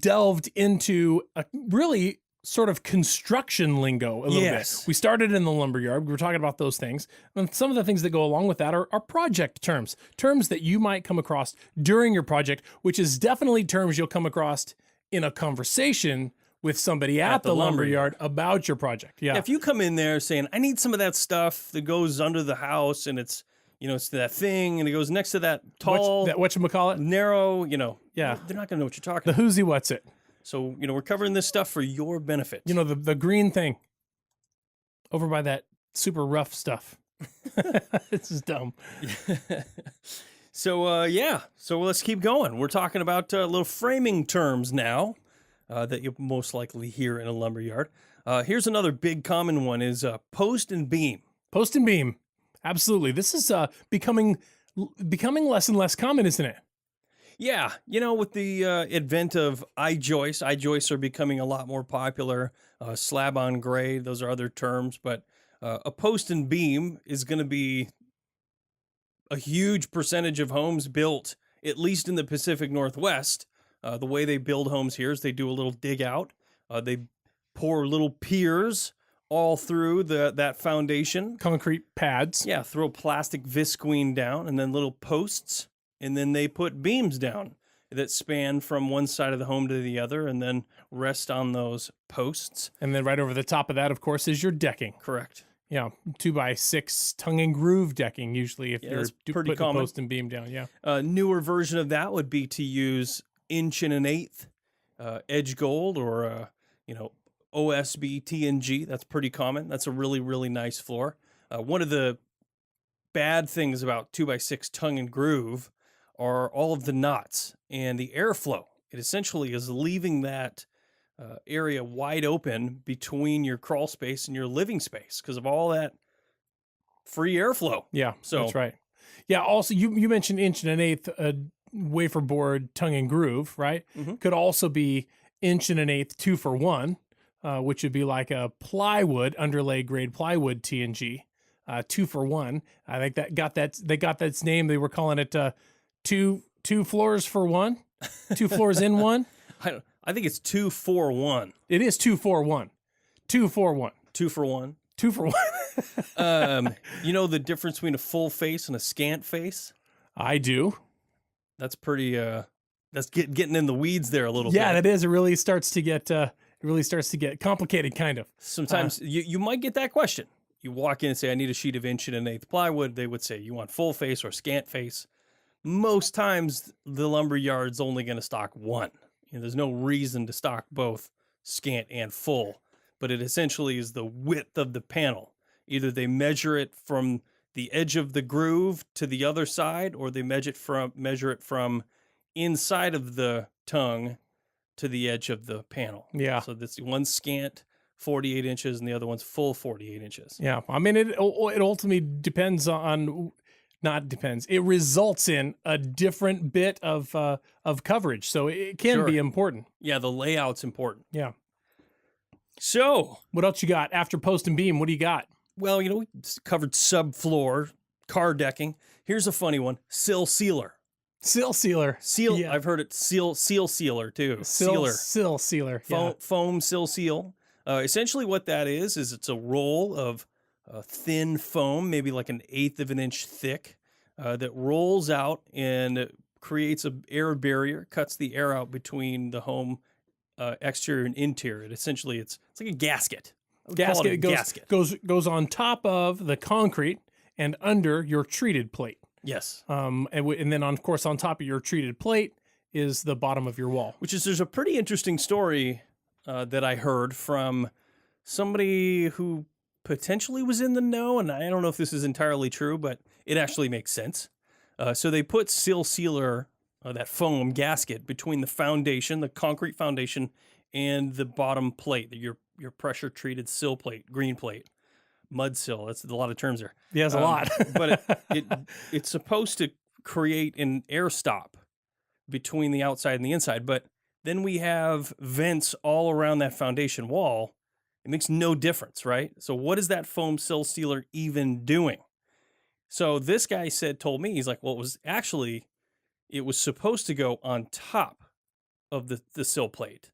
delved into a really sort of construction lingo a little bit. We started in the lumberyard. We were talking about those things. And some of the things that go along with that are project terms that you might come across during your project, which is definitely terms you'll come across in a conversation with somebody at the lumberyard about your project. Yeah. If you come in there saying, I need some of that stuff that goes under the house, and it's it's that thing, and it goes next to that tall, whatchamacallit? Narrow, Yeah. they're not going to know what you're talking about. The who's what's it. So, we're covering this stuff for your benefit. The green thing over by that super rough stuff. This is dumb. So, so let's keep going. We're talking about little framing terms now that you'll most likely hear in a lumberyard. Here's another big common one is post and beam. Post and beam. Absolutely. This is becoming less and less common, isn't it? Yeah. With the advent of I-joists are becoming a lot more popular. Slab on grade, those are other terms. But a post and beam is going to be a huge percentage of homes built, at least in the Pacific Northwest. The way they build homes here is they do a little dig out. They pour little piers all through that foundation. Concrete pads. Yeah, throw plastic visqueen down and then little posts, and then they put beams down that span from one side of the home to the other and then rest on those posts. And then right over the top of that, of course, is your decking. Correct. Yeah, 2x6 tongue and groove decking usually if you're pretty putting common. a post and beam down. Yeah. A newer version of that would be to use 1 1/8 edge gold or OSB TNG. That's pretty common. That's a really, really nice floor. One of the bad things about 2x6 tongue and groove are all of the knots and the airflow. It essentially is leaving that area wide open between your crawl space and your living space because of all that free airflow. Yeah, that's right. Yeah, also you mentioned 1 1/8 wafer board tongue and groove, right? Mm-hmm. Could also be 1 1/8 2-for-1. which would be like a plywood, underlay grade plywood TNG, 2 for 1. I think they got that name. They were calling it two floors for one, 2 floors in one. I think it's 2 for 1. It is 2 for 1. 2 for 1. 2 for 1. 2 for 1. You know the difference between a full face and a scant face? I do. That's pretty. That's getting in the weeds there a little bit. Yeah, that is. It really starts to get. Complicated, kind of. Sometimes you might get that question. You walk in and say, "I need a sheet of 1.1/8" plywood." They would say, "You want full face or scant face?" Most times, the lumber yard's only going to stock one. There's no reason to stock both scant and full, but it essentially is the width of the panel. Either they measure it from the edge of the groove to the other side, or they measure it from inside of the tongue to the edge of the panel. Yeah. So this one's scant 48 inches and the other one's full 48 inches. Yeah. I mean, it ultimately depends on. Not depends. It results in a different bit of coverage, so it can be important. Yeah, the layout's important. Yeah. So, what else you got after post and beam? What do you got? Well, we covered subfloor, car decking. Here's a funny one: sill sealer. Sill sealer. Seal. Yeah. I've heard it. Seal sealer too. Sill sealer. Foam sill seal. Essentially, what that is it's a roll of thin foam, maybe like 1/8 of an inch thick, that rolls out and creates an air barrier, cuts the air out between the home exterior and interior. It's like a gasket. Gasket goes on top of the concrete and under your treated plate. Yes. And then of course on top of your treated plate is the bottom of your wall. There's a pretty interesting story that I heard from somebody who potentially was in the know, and I don't know if this is entirely true, but it actually makes sense. So they put sill sealer, that foam gasket, between the foundation, the concrete foundation, and the bottom plate, your pressure treated sill plate, green plate, mud sill. That's a lot of terms there. Yeah, it's a lot. But it's supposed to create an air stop between the outside and the inside. But then we have vents all around that foundation wall. It makes no difference, right? So what is that foam sill sealer even doing? So this guy told me, he's like, well, it was supposed to go on top of the sill plate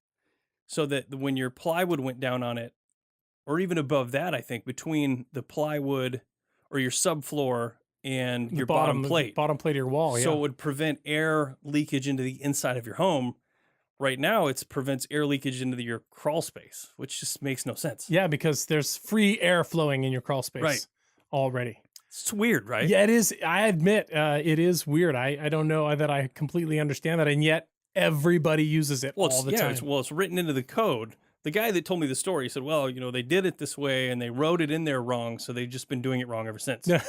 so that when your plywood went down on it, or even above that, I think, between the plywood or your subfloor and your bottom plate. Bottom plate of your wall, yeah. So it would prevent air leakage into the inside of your home. Right now, it prevents air leakage into your crawl space, which just makes no sense. Yeah, because there's free air flowing in your crawl space already. It's weird, right? Yeah, it is. I admit it is weird. I don't know that I completely understand that, and yet everybody uses it all the time. It's written into the code. The guy that told me the story said, well, they did it this way, and they wrote it in there wrong, so they've just been doing it wrong ever since. Isn't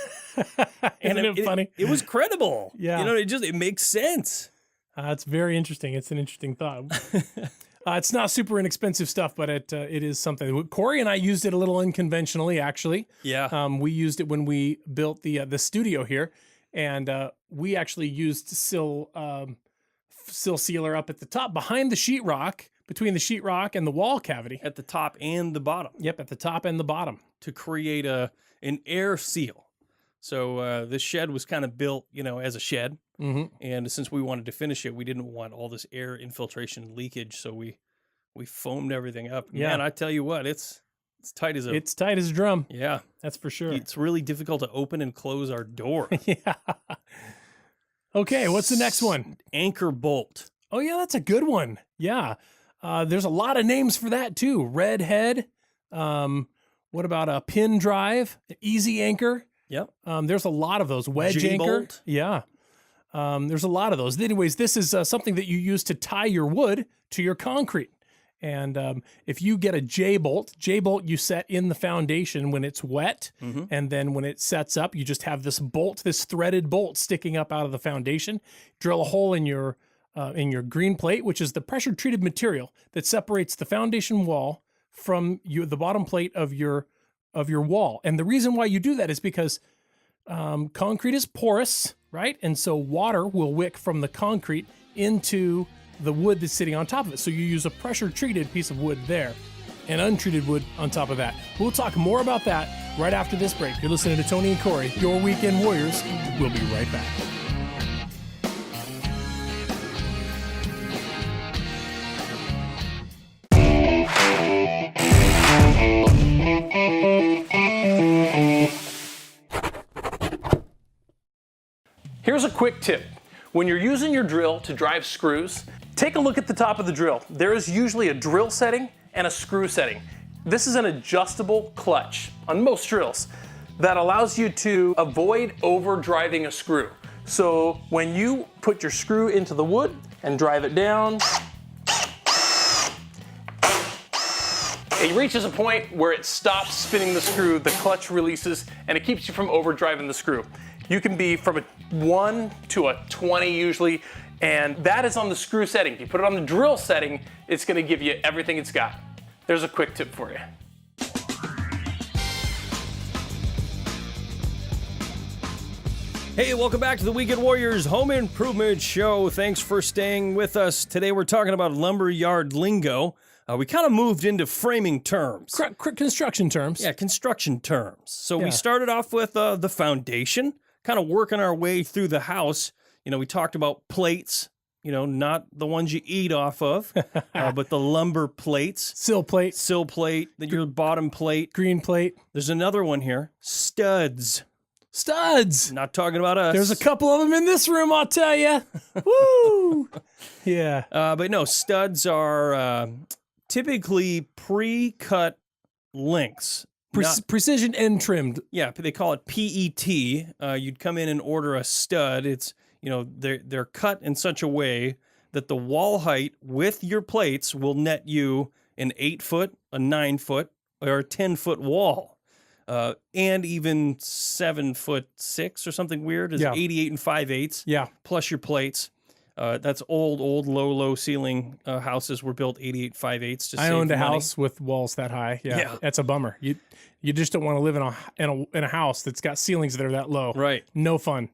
it funny? It was credible. Yeah. It makes sense. It's very interesting. It's an interesting thought. It's not super inexpensive stuff, but it is something. Corey and I used it a little unconventionally, actually. Yeah. We used it when we built the studio here, and we actually used sill sealer up at the top behind the sheetrock, between the sheetrock and the wall cavity. At the top and the bottom. Yep, at the top and the bottom. To create an air seal. So this shed was kind of built, as a shed. Mm-hmm. And since we wanted to finish it, we didn't want all this air infiltration and leakage. So we foamed everything up. Yeah. Man, I tell you what, it's tight as a drum. Yeah. That's for sure. It's really difficult to open and close our door. Yeah. Okay, what's the next one? Anchor bolt. Oh, yeah, that's a good one. Yeah. There's a lot of names for that, too. Redhead. What about a pin drive? Easy anchor. Yep. There's a lot of those. Wedge anchor. Yeah. There's a lot of those. Anyways, this is something that you use to tie your wood to your concrete. And if you get a J-bolt you set in the foundation when it's wet. Mm-hmm. And then when it sets up, you just have this threaded bolt sticking up out of the foundation. Drill a hole in your green plate, which is the pressure treated material that separates the foundation wall from the bottom plate of your wall. And the reason why you do that is because concrete is porous, right? And so water will wick from the concrete into the wood that's sitting on top of it. So you use a pressure treated piece of wood there. and untreated wood on top of that. We'll talk more about that right after this break. You're listening to Tony and Corey, your Weekend Warriors. We'll be right back. Here's a quick tip. When you're using your drill to drive screws, take a look at the top of the drill. There is usually a drill setting and a screw setting. This is an adjustable clutch on most drills that allows you to avoid overdriving a screw. So when you put your screw into the wood and drive it down, it reaches a point where it stops spinning the screw, the clutch releases, and it keeps you from overdriving the screw. You can be from a 1 to a 20 usually, and that is on the screw setting. If you put it on the drill setting, it's gonna give you everything it's got. There's a quick tip for you. Hey, welcome back to the Weekend Warriors Home Improvement Show. Thanks for staying with us. Today we're talking about lumberyard lingo. We kind of moved into framing terms. Construction terms. Yeah, construction terms. So Yeah. we started off with the foundation, kind of working our way through the house. You know, we talked about plates, you know, not the ones you eat off of, but the lumber plates. Sill plate. Sill plate, your bottom plate. Green plate. There's another one here, studs. Studs. Not talking about us. There's a couple of them in this room, I'll tell you. Woo! Yeah. But no, studs are typically pre-cut lengths. Precision end trimmed. Yeah, they call it PET. You'd come in and order a stud. It's, you know, they're cut in such a way that the wall height with your plates will net you an 8-foot, a 9-foot, or a 10-foot wall. And even 7'6" or something weird is 88 5/8. Yeah. Plus your plates. That's old, low ceiling houses were built 88 5/8. I owned a house with walls that high. Yeah, that's a bummer. You just don't want to live in a house that's got ceilings that are that low. Right. No fun.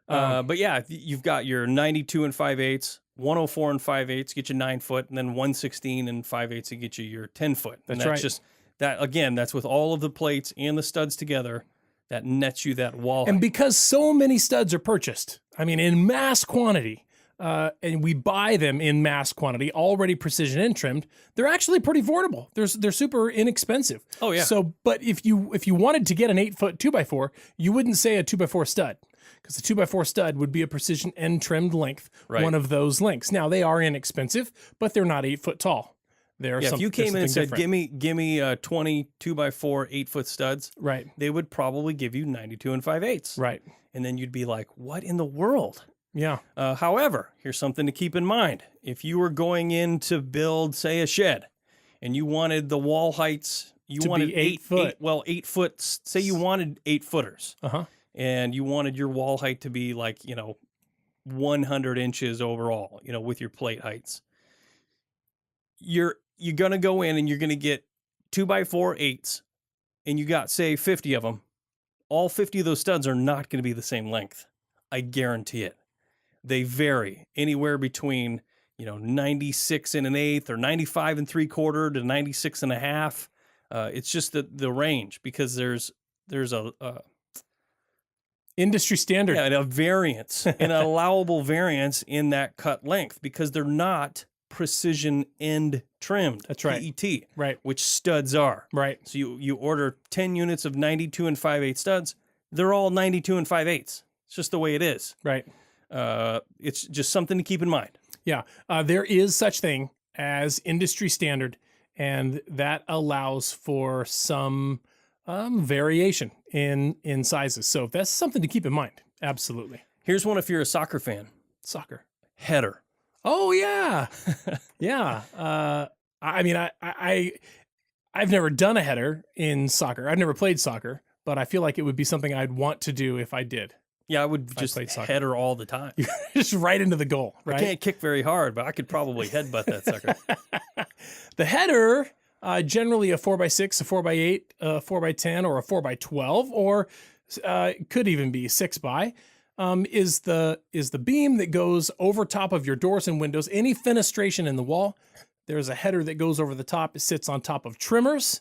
But yeah, you've got your 92 5/8, 104 5/8 get you 9-foot, and then 116 5/8 to get you your 10-foot. That's and right. Just that again. That's with all of the plates and the studs together. That nets you that wall. And height. because so many studs are purchased, I mean, in mass quantity, and we buy them in mass quantity, already precision end trimmed, they're actually pretty affordable. They're super inexpensive. Oh yeah. So, but if you wanted to get an 8-foot 2x4, you wouldn't say a 2x4 stud, because the 2x4 stud would be a precision end trimmed length, Right. one of those lengths. Now they are inexpensive, but they're not 8 foot tall. If you came in and said, give me 20 2x4 8-foot studs, right, they would probably give you 92 5/8. right, And then you'd be like, what in the world? yeah, However, here's something to keep in mind. If you were going in to build, say, a shed, and you wanted the wall heights, you To be wanted 8 foot. 8 foot, say you wanted 8-footers, uh-huh, and you wanted your wall height to be like, 100 inches overall, with your plate heights. You're going to go in and you're going to get 2x4 8s, and you got, say, 50 of them. All 50 of those studs are not going to be the same length. I guarantee it. They vary anywhere between, 96 1/8 or 95 3/4 to 96 1/2. It's just the range, because there's a industry standard. a variance, an allowable variance in that cut length, because they're not precision end trimmed. That's right. PET, Right. which studs are. Right. So you order 10 units of 92 5/8 studs. They're all 92 5/8. It's just the way it is. Right. It's just something to keep in mind. Yeah. There is such thing as industry standard, and that allows for some variation in sizes. So that's something to keep in mind. Absolutely. Here's one if you're a soccer fan. Soccer. Header. Oh yeah. Yeah. I mean, I've never done a header in soccer. I've never played soccer, but I feel like it would be something I'd want to do if I did. Yeah, I would just played soccer. header all the time. Just right into the goal, right? I can't kick very hard, but I could probably headbutt that sucker. The header, generally a 4x6, a 4x8, a 4x10, or a 4x12, or could even be 6x, is the beam that goes over top of your doors and windows. Any fenestration in the wall, There's a header that goes over the top. It sits on top of trimmers,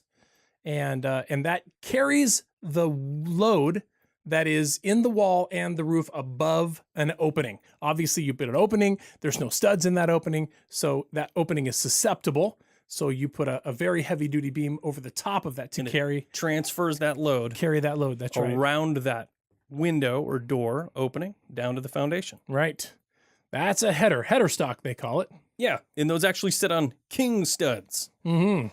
and that carries the load that is in the wall and the roof above an opening. Obviously, you put an opening. There's no studs in that opening, so that opening is susceptible. So you put a very heavy-duty beam over the top of that to carry transfers that load. Carry that load. That's right. Around that window or door opening down to the foundation. Right. That's a header stock, they call it. Yeah, and those actually sit on king studs. Mm-hmm.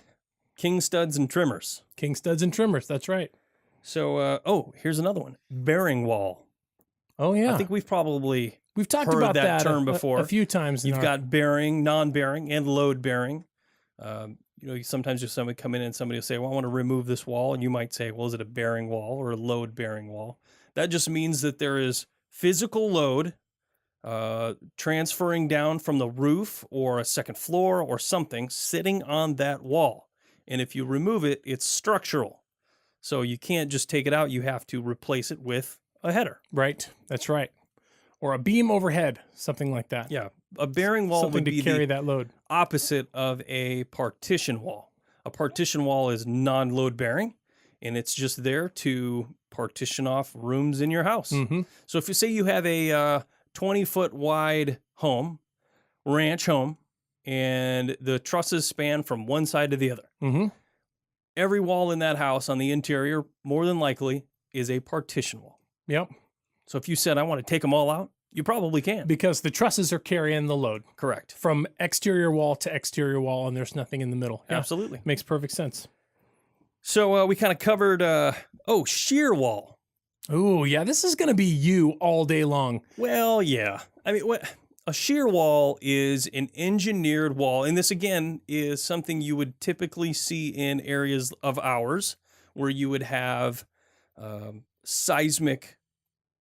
King studs and trimmers. King studs and trimmers, that's right. So, here's another one. Bearing wall. Oh, yeah. I think we've talked heard about that term before. A few times. You've got bearing, non-bearing, and load bearing. Sometimes if somebody come in and somebody will say, well, I want to remove this wall. And you might say, well, is it a bearing wall or a load bearing wall? That just means that there is physical load transferring down from the roof or a second floor or something sitting on that wall. And if you remove it, it's structural. So you can't just take it out. You have to replace it with a header. Right. That's right. Or a beam overhead, something like that. Yeah. A bearing wall something would be to carry the that load. opposite of a partition wall. A partition wall is non-load bearing, and it's just there to partition off rooms in your house. Mm-hmm. So if you say you have a 20-foot wide home, ranch home, and the trusses span from one side to the other. Mm-hmm. Every wall in that house on the interior, more than likely, is a partition wall. Yep. So if you said, I want to take them all out, you probably can. Because the trusses are carrying the load. Correct. From exterior wall to exterior wall, and there's nothing in the middle. Yeah. Absolutely. Makes perfect sense. So we kind of covered, shear wall. Oh, yeah. This is going to be you all day long. Well, yeah. I mean, a shear wall is an engineered wall. And this, again, is something you would typically see in areas of ours where you would have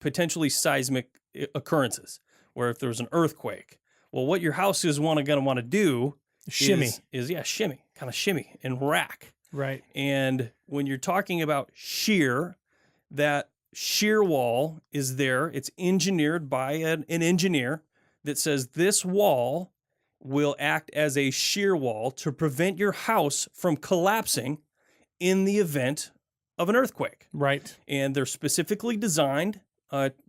potentially seismic occurrences, where if there's an earthquake, well, what your house is going to want to do shimmy kind of shimmy and rack. Right. And when you're talking about shear, that shear wall is there. It's engineered by an engineer that says this wall will act as a shear wall to prevent your house from collapsing in the event of an earthquake. Right. And they're specifically designed.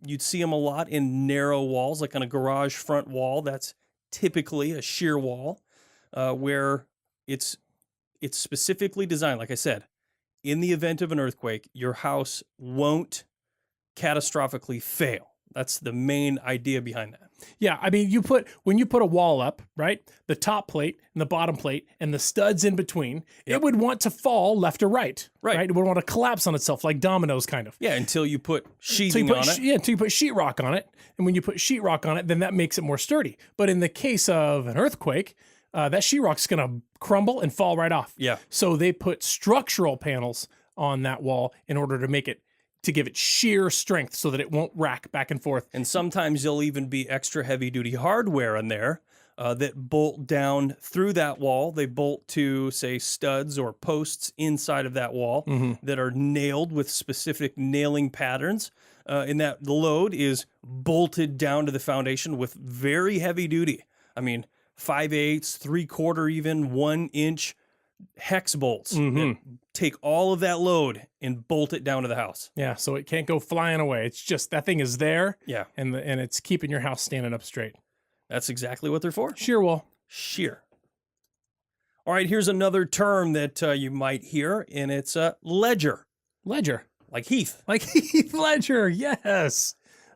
You'd see them a lot in narrow walls, like on a garage front wall. That's typically a shear wall, where it's specifically designed, like I said, in the event of an earthquake, your house won't catastrophically fail. That's the main idea behind that. Yeah, I mean, when you put a wall up, right, the top plate and the bottom plate and the studs in between, it would want to fall left or right. Right. It would want to collapse on itself like dominoes, kind of. Yeah, until you put sheeting on it. Yeah, until you put sheetrock on it. And when you put sheetrock on it, then that makes it more sturdy. But in the case of an earthquake, that sheetrock's going to crumble and fall right off. Yeah. So they put structural panels on that wall in order to give it sheer strength so that it won't rack back and forth. And sometimes there'll even be extra heavy-duty hardware in there that bolt down through that wall. They bolt to, say, studs or posts inside of that wall that are nailed with specific nailing patterns. And that the load is bolted down to the foundation with very heavy duty. I mean, 5/8, 3/4, even 1 inch hex bolts that take all of that load and bolt it down to the house. Yeah, so it can't go flying away. It's just that thing is there. Yeah. And it's keeping your house standing up straight. That's exactly what they're for. Shear wall. Shear. All right, here's another term that you might hear, and it's ledger. Ledger. Like Heath. Like Heath Ledger, yes.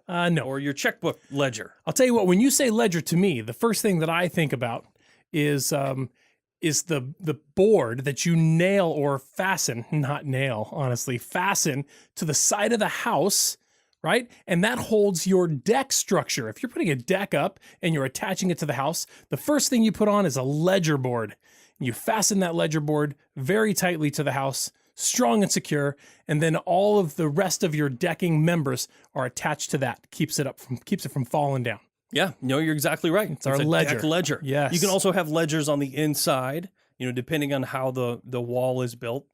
No. Or your checkbook ledger. I'll tell you what, when you say ledger to me, the first thing that I think about is the board that you nail or fasten, not nail, honestly, fasten to the side of the house, right? And that holds your deck structure. If you're putting a deck up and you're attaching it to the house, the first thing you put on is a ledger board. You fasten that ledger board very tightly to the house, strong and secure, and then all of the rest of your decking members are attached to that. Keeps it from falling down. Yeah, no, you're exactly right. It's our a ledger. Deck ledger. Yes. You can also have ledgers on the inside, depending on how the wall is built.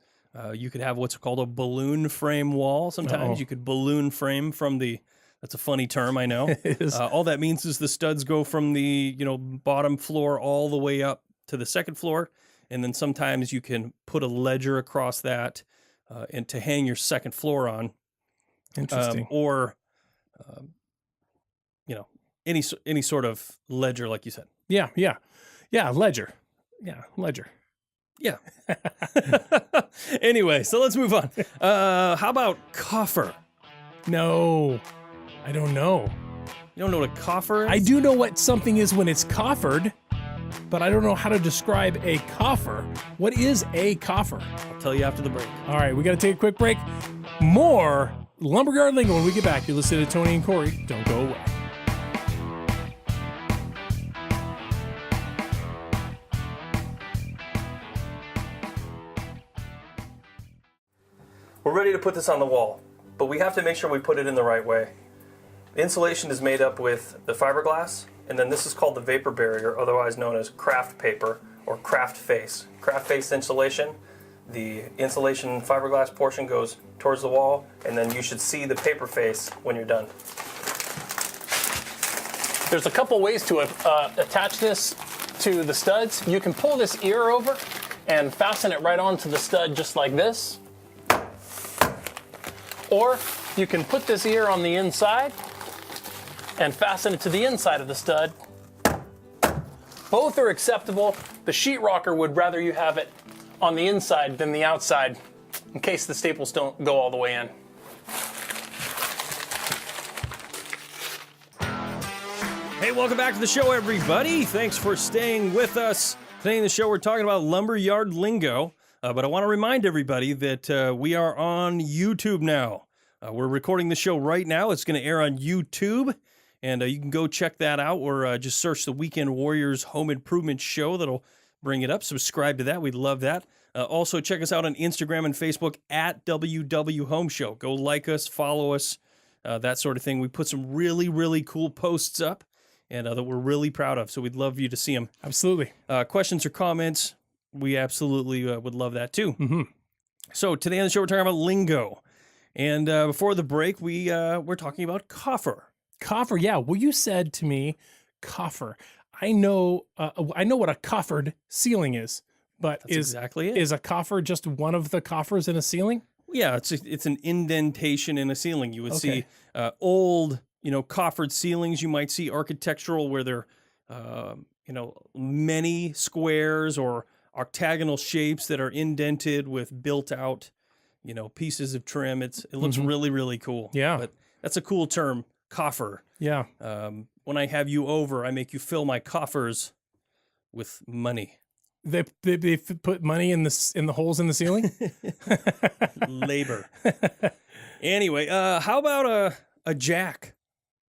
You could have what's called a balloon frame wall. Sometimes you could balloon frame from that's a funny term, I know. It is. All that means is the studs go from the, bottom floor all the way up to the second floor, and then sometimes you can put a ledger across that and to hang your second floor on. Interesting. Or any sort of ledger, like you said. Yeah, ledger. Yeah, ledger. Yeah. Anyway, so let's move on. How about coffer? No, I don't know. You don't know what a coffer is? I do know what something is when it's coffered, but I don't know how to describe a coffer. What is a coffer? I'll tell you after the break. All right, we got to take a quick break. More Lumberyard Lingo when we get back. You're listening to Tony and Corey. Don't go away. We're ready to put this on the wall, but we have to make sure we put it in the right way. The insulation is made up with the fiberglass, and then this is called the vapor barrier, otherwise known as craft paper or craft face. Craft face insulation, the insulation fiberglass portion goes towards the wall, and then you should see the paper face when you're done. There's a couple ways to attach this to the studs. You can pull this ear over and fasten it right onto the stud just like this. Or you can put this ear on the inside and fasten it to the inside of the stud. Both are acceptable. The sheetrocker would rather you have it on the inside than the outside in case the staples don't go all the way in. Hey, welcome back to the show, everybody. Thanks for staying with us. Today in the show, we're talking about Lumberyard Lingo, but I want to remind everybody that we are on YouTube now. We're recording the show right now. It's going to air on YouTube, and you can go check that out, or just search the Weekend Warriors Home Improvement Show. That'll bring it up. Subscribe to that. We'd love that. Also, check us out on Instagram and Facebook at WW Home Show. Go like us, follow us, that sort of thing. We put some really, really cool posts up, and that we're really proud of, so we'd love you to see them. Absolutely. Questions or comments, we absolutely would love that too. Mm-hmm. So today on the show, we're talking about lingo. And before the break, we're talking about coffer. Coffer, yeah. Well, you said to me, coffer. I know what a coffered ceiling is, but That's exactly it. Is a coffer just one of the coffers in a ceiling? Yeah, it's an indentation in a ceiling. You would see old, coffered ceilings. You might see architectural where they're, many squares or octagonal shapes that are indented with built out, pieces of trim. It looks really, really cool. Yeah. But that's a cool term, coffer. Yeah. When I have you over, I make you fill my coffers with money. They put money in the holes in the ceiling? Labor. Anyway, how about a jack?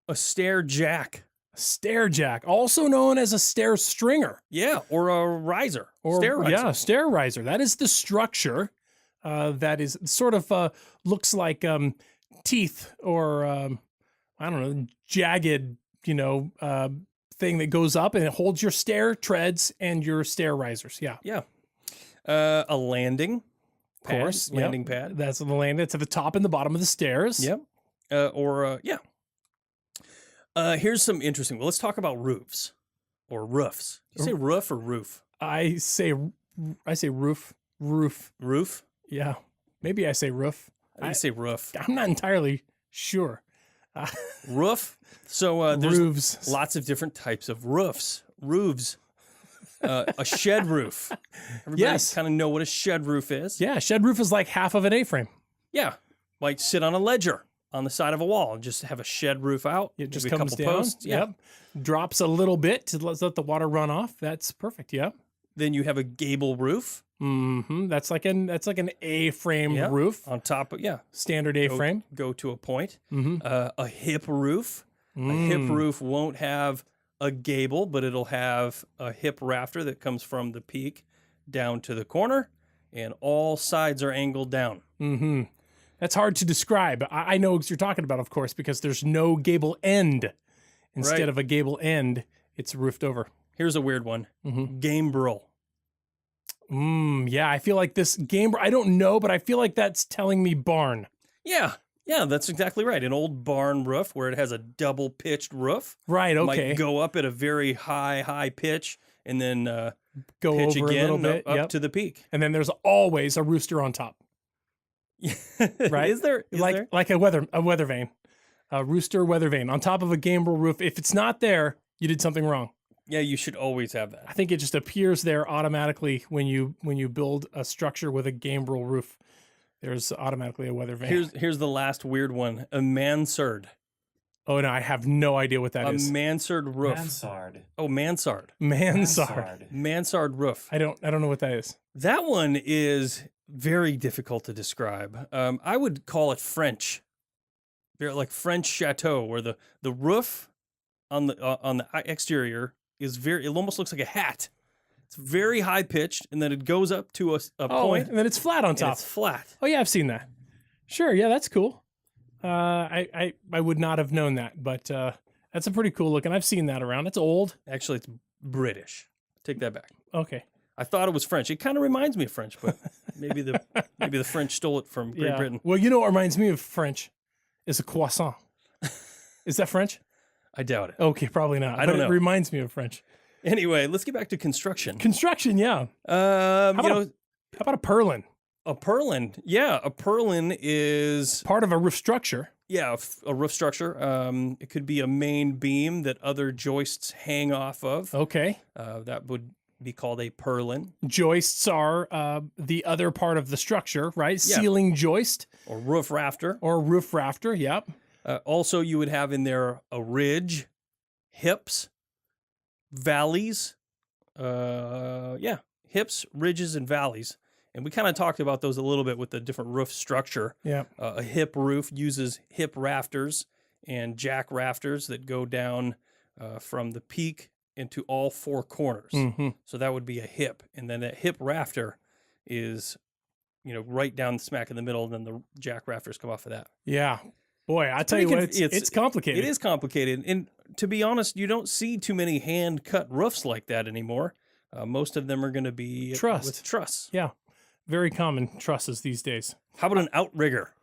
A stair jack. Stair jack, also known as a stair stringer. Yeah, or a riser. Stair riser. Yeah, stair riser. That is the structure that is sort of looks like teeth or jagged, thing that goes up and it holds your stair treads and your stair risers. Yeah. Yeah. A landing. Of course. Landing pad. That's the landing. It's at the top and the bottom of the stairs. Yep. Here's some interesting. Well, let's talk about roofs or roofs. You say roof or roof? I say roof. Roof? Yeah. Maybe I say roof. I say roof. I'm not entirely sure. Roof? So there's roofs. Lots of different types of roofs. Roofs. A shed roof. Everybody kind of know what a shed roof is. Yeah, shed roof is like half of an A-frame. Yeah. Might sit on a ledger on the side of a wall and just have a shed roof out. It just maybe comes a couple down. posts. Yep. Drops a little bit to let the water run off. That's perfect. Yep. Then you have a gable roof. Mm-hmm. That's like an A-frame roof. On top of, Standard A-frame. Go to a point. Mm-hmm. A hip roof. A hip roof won't have a gable, but it'll have a hip rafter that comes from the peak down to the corner, and all sides are angled down. Mm-hmm. That's hard to describe. I know what you're talking about, of course, because there's no gable end. Instead of a gable end, it's roofed over. Here's a weird one. Gambrel. Yeah, I feel like this I don't know, but I feel like that's telling me barn. Yeah, that's exactly right. An old barn roof where it has a double pitched roof. Right, okay. Might go up at a very high pitch and then go pitch over again, a little bit. up Yep. to the peak. And then there's always a rooster on top, right? Is there? like a weather vane, a rooster weather vane on top of a gambrel roof. If it's not there, you did something wrong. Yeah, you should always have I that. think it just appears there automatically when you build a structure with a gambrel roof. There's automatically a weather vane. Here's the last weird one: a mansard. Oh no, I have no idea what that A is. mansard roof. Mansard. Oh, mansard. Mansard. Mansard roof. I don't know what that is. That one is very difficult to describe. I would call it French. They're like French chateau, where the roof on the exterior is it almost looks like a hat. It's very high pitched, and then it goes up to a point, and then it's flat on and top. it's flat. Oh yeah, I've seen that. Sure, yeah, that's cool. I would not have known that, but that's a pretty cool look, and I've seen that around. It's old. Actually, it's British. Take that back. Okay. I thought it was French. It kind of reminds me of French, but maybe the French stole it from Great Britain. Well, you know what reminds me of French is a croissant. Is that French? I doubt it. Okay, probably not. I don't know. It reminds me of French. Anyway, let's get back to construction. Construction, yeah. How How about a purlin? a purlin. Yeah, a purlin is Part of a roof structure. a roof structure. It could be a main beam that other joists hang off of. Okay. That would be called a purlin, Joists are the other part of the structure, right? Yeah. Ceiling joist or roof rafter. or roof rafter. Yep. Also, you would have in there a ridge, hips, valleys. Hips, ridges, and valleys. And we kind of talked about those a little bit with the different roof structure. Yeah. A hip roof uses hip rafters and jack rafters that go down from the peak into all four corners. Mm-hmm. So that would be a hip. And then a hip rafter is, right down smack in the middle, and then the jack rafters come off of that. Yeah. Boy, I tell you what, it's complicated. It is complicated. And to be honest, you don't see too many hand-cut roofs like that anymore. Most of them are going to be with truss. Yeah. Very common trusses these days. How about an outrigger?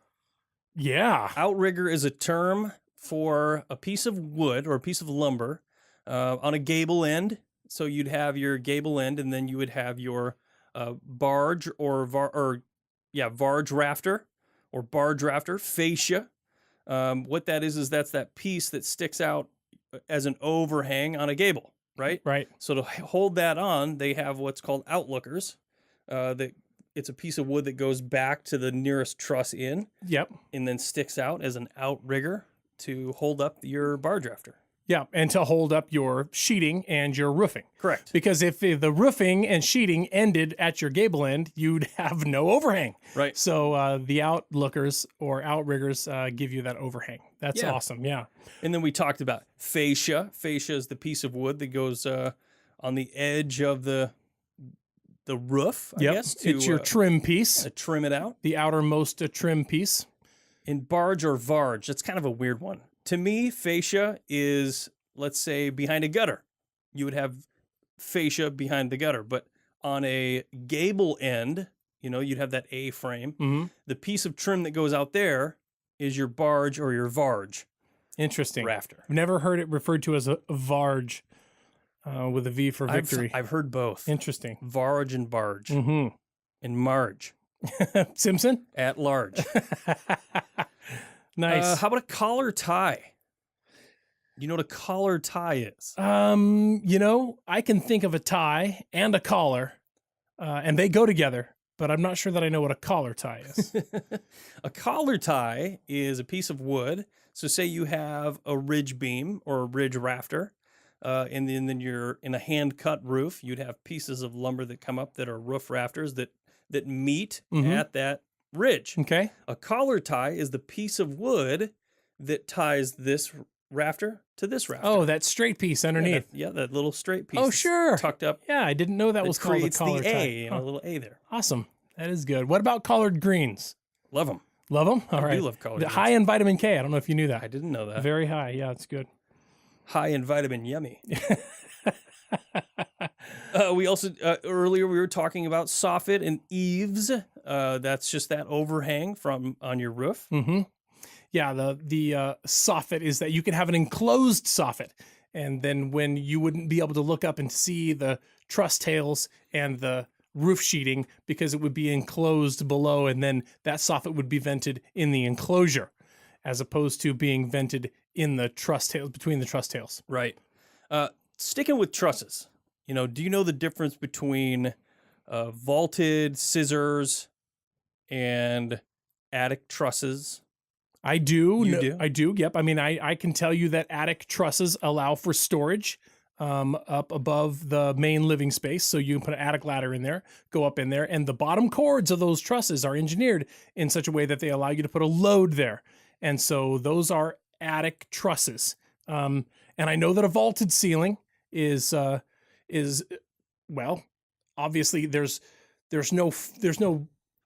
Yeah. Outrigger is a term for a piece of wood or a piece of lumber on a gable end. So you'd have your gable end, and then you would have your barge varge rafter or barge rafter, fascia. What that is that's that piece that sticks out as an overhang on a gable, right? Right. So to hold that on, they have what's called outlookers. It's a piece of wood that goes back to the nearest truss in. Yep. And then sticks out as an outrigger to hold up your barge rafter. Yeah, and to hold up your sheeting and your roofing. Correct. Because if the roofing and sheeting ended at your gable end, you'd have no overhang. Right. So the outlookers or outriggers give you that overhang. That's awesome. Yeah. And then we talked about fascia. Fascia is the piece of wood that goes on the edge of the roof, I guess. It's your trim piece. Trim it out. The outermost trim piece. In barge or varge, that's kind of a weird one. To me, fascia is, let's say, behind a gutter. You would have fascia behind the gutter. But on a gable end, you'd have that A-frame. Mm-hmm. The piece of trim that goes out there is your barge or your varge. Interesting. Rafter. I've never heard it referred to as a varge with a V for victory. I've heard both. Interesting. Varge and barge. Mm-hmm. And marge. Simpson? At large. Nice. How about a collar tie? You know what a collar tie is? I can think of a tie and a collar, and they go together, but I'm not sure that I know what a collar tie is. A collar tie is a piece of wood. So say you have a ridge beam or a ridge rafter, and then you're in a hand-cut roof. You'd have pieces of lumber that come up that are roof rafters that meet at that ridge. Okay. A collar tie is the piece of wood that ties this rafter to this rafter. Oh, that straight piece underneath. Yeah, that little straight piece. Oh, sure. Tucked up. Yeah, I didn't know that was called a creates collar the tie. A, a little A there. Awesome. That is good. What about collard greens? Love them. Love them? All right. I do love collard greens. High in vitamin K. I don't know if you knew that. I didn't know that. Very high. Yeah, it's good. High in vitamin yummy. We also, earlier we were talking about soffit and eaves. That's just that overhang on your roof. Mm-hmm. Yeah, the soffit is that you can have an enclosed soffit. And then when you wouldn't be able to look up and see the truss tails and the roof sheeting, because it would be enclosed below, and then that soffit would be vented in the enclosure, as opposed to being vented in the truss tails, between the truss tails. Right. Sticking with trusses, do you know the difference between vaulted scissors and attic trusses? I do. You do? I do. Yep. I mean, I can tell you that attic trusses allow for storage up above the main living space. So you can put an attic ladder in there, go up in there, and the bottom cords of those trusses are engineered in such a way that they allow you to put a load there. And so those are attic trusses. And I know that a vaulted ceiling is well, obviously there's no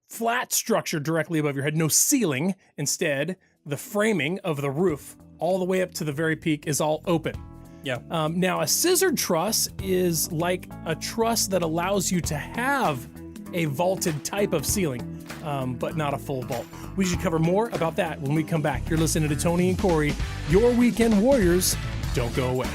flat structure directly above your head, no ceiling. Instead, the framing of the roof all the way up to the very peak is all open. Yeah. Now, a scissored truss is like a truss that allows you to have a vaulted type of ceiling, but not a full vault. We should cover more about that when we come back. You're listening to Tony and Corey, your weekend warriors. Don't go away.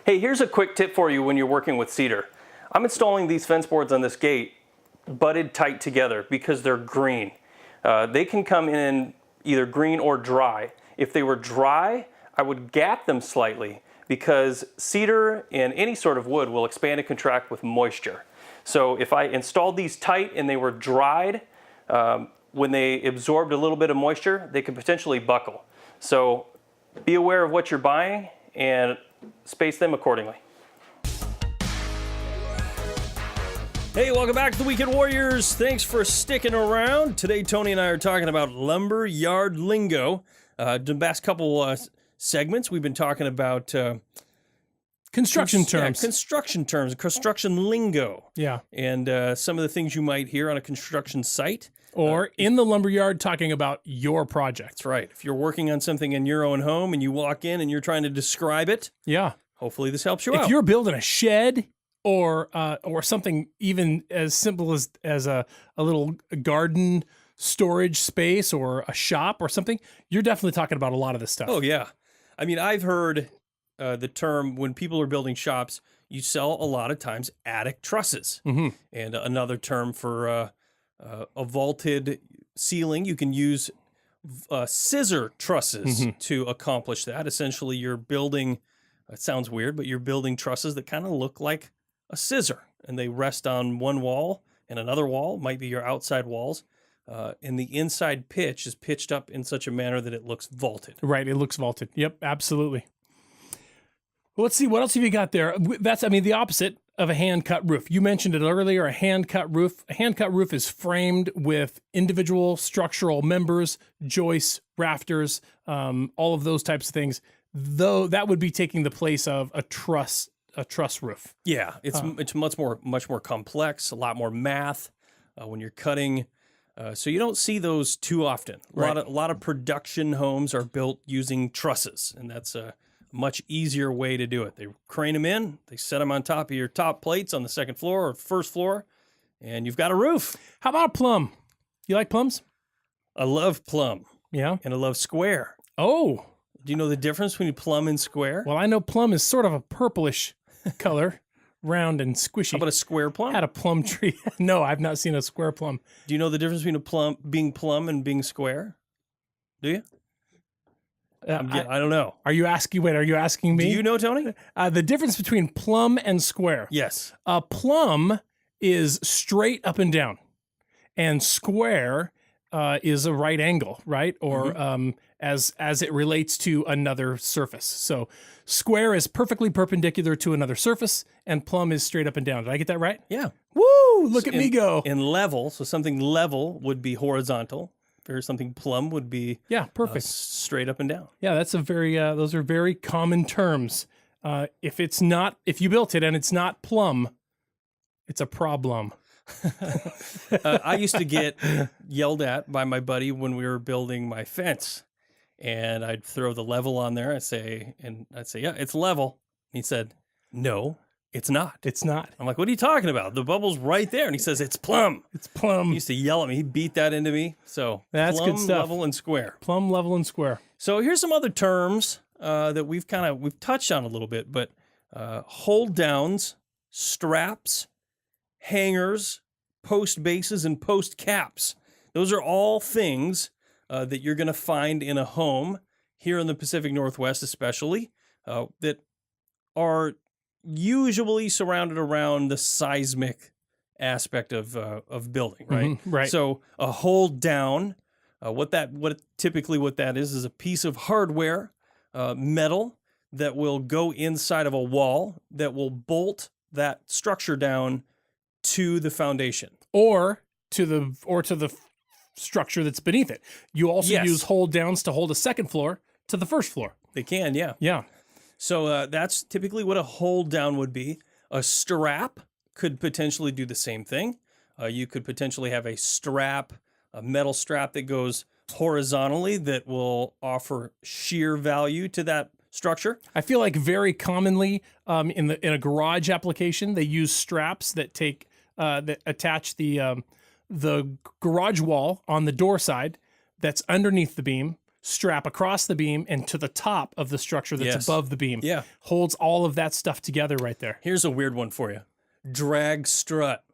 Hey, here's a quick tip for you when you're working with cedar. I'm installing these fence boards on this gate butted tight together because they're green. They can come in either green or dry. If they were dry, I would gap them slightly because cedar and any sort of wood will expand and contract with moisture. So if I installed these tight and they were dried, when they absorbed a little bit of moisture, they could potentially buckle. So be aware of what you're buying and space them accordingly. Hey, welcome back to the Weekend Warriors. Thanks for sticking around. Today, Tony and I are talking about Lumberyard Lingo. The past couple segments, we've been talking about Construction terms. Construction lingo. Yeah. And some of the things you might hear on a construction site. Or in the lumberyard talking about your project. That's right. If you're working on something in your own home and you walk in and you're trying to describe it, Yeah. hopefully this helps you out. If you're building a shed or something even as simple as a little garden storage space or a shop or something, you're definitely talking about a lot of this stuff. Oh, yeah. I mean, I've heard the term when people are building shops, you sell a lot of times attic trusses. Mm-hmm. And another term for a vaulted ceiling, you can use scissor trusses to accomplish that. Essentially, you're building, it sounds weird, but you're building trusses that kind of look like a scissor. And they rest on one wall and another wall, might be your outside walls. And the inside pitch is pitched up in such a manner that it looks vaulted. Right, it looks vaulted. Yep, absolutely. Well, let's see, what else have you got there? That's, the opposite of a hand-cut roof. You mentioned it earlier, a hand-cut roof. A hand-cut roof is framed with individual structural members, joists, rafters, all of those types of things. Though that would be taking the place of a truss roof. Yeah, it's much more complex, a lot more math when you're cutting. So you don't see those too often. A lot of production homes are built using trusses, and that's a much easier way to do it. They crane them in, they set them on top of your top plates on the second floor or first floor, and you've got a roof. How about a plum? You like plums? I love plum. Yeah. And I love square. Oh. Do you know the difference between plum and square? Well, I know plum is sort of a purplish color, round and squishy. How about a square plum? I had a plum tree. No, I've not seen a square plum. Do you know the difference between being plum and being square? Do you? I don't know. Are you asking me? Do you know, Tony? The difference between plum and square. Yes. A plum is straight up and down, and square is a right angle, right? Or as it relates to another surface. So square is perfectly perpendicular to another surface, and plum is straight up and down. Did I get that right? Yeah. Woo! Look at me go. In level, so something level would be horizontal. Or something plumb would be perfect. Straight up and down. Yeah, that's a very those are very common terms. If you built it and it's not plumb, it's a problem. I used to get yelled at by my buddy when we were building my fence, and I'd throw the level on there. I'd say, yeah, it's level. He said, no, It's not. It's not. I'm like, what are you talking about? The bubble's right there. And he says, it's plumb. It's plumb. He used to yell at me. He beat that into me. So That's plumb, good stuff. level, and square. Plumb, level, and square. So here's some other terms that we've touched on a little bit, but hold downs, straps, hangers, post bases, and post caps. Those are all things that you're going to find in a home here in the Pacific Northwest, especially that are usually surrounded around the seismic aspect of building, right? Mm-hmm, right. So a hold down, what that is a piece of hardware, metal that will go inside of a wall that will bolt that structure down to the foundation Or to the structure that's beneath it. You also Yes. use hold downs to hold a second floor to the first floor. They can, yeah. Yeah. So that's typically what a hold down would be. A strap could potentially do the same thing. You could potentially have a metal strap that goes horizontally that will offer shear value to that structure. I feel like very commonly in a garage application, they use straps that that attach the garage wall on the door side that's underneath the beam, strap across the beam and to the top of the structure that's Yes. above the beam. Yeah. Holds all of that stuff together right there. Here's a weird one for you. Drag strut.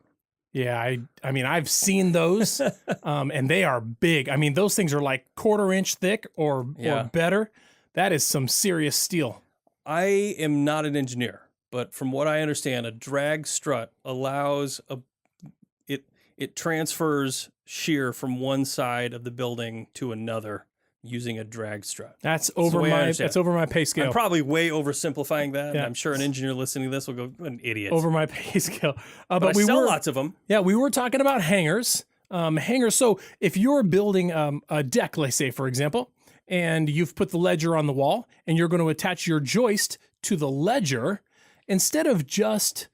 Yeah, I mean, I've seen those, and they are big. I mean, those things are like 1/4 inch thick or better. That is some serious steel. I am not an engineer, but from what I understand, a drag strut allows it transfers shear from one side of the building to another using a drag strut. That's over my pay scale. I'm probably way oversimplifying that. Yeah. And I'm sure an engineer listening to this will go, "What an idiot." Over my pay scale. but we I sell were lots of them. Yeah, we were talking about hangers. Hangers. So if you're building a deck, let's say, for example, and you've put the ledger on the wall and you're going to attach your joist to the ledger, instead of just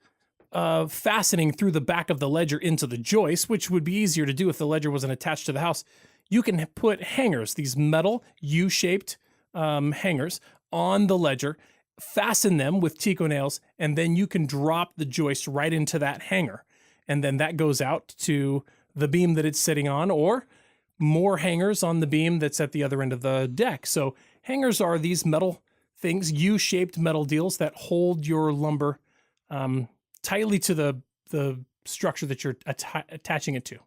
fastening through the back of the ledger into the joist, which would be easier to do if the ledger wasn't attached to the house, you can put hangers, these metal U-shaped hangers on the ledger, fasten them with Tico nails, and then you can drop the joist right into that hanger. And then that goes out to the beam that it's sitting on, or more hangers on the beam that's at the other end of the deck. So hangers are these metal things, U-shaped metal deals that hold your lumber tightly to the structure that you're attaching it to.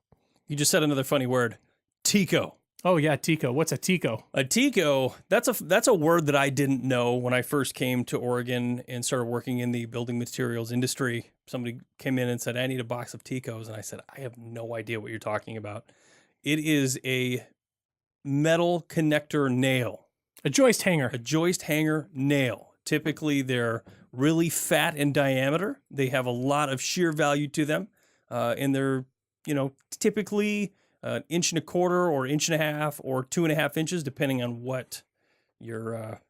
You just said another funny word. Tico. Oh yeah, Tico. What's a Tico? A Tico, that's a word that I didn't know when I first came to Oregon and started working in the building materials industry. Somebody came in and said, "I need a box of Ticos." And I said, "I have no idea what you're talking about." It is a metal connector nail. A joist hanger. A joist hanger nail. Typically, they're really fat in diameter. They have a lot of shear value to them. And they're, typically 1.25 inches or 1.5 inches or 2.5 inches, depending on what you're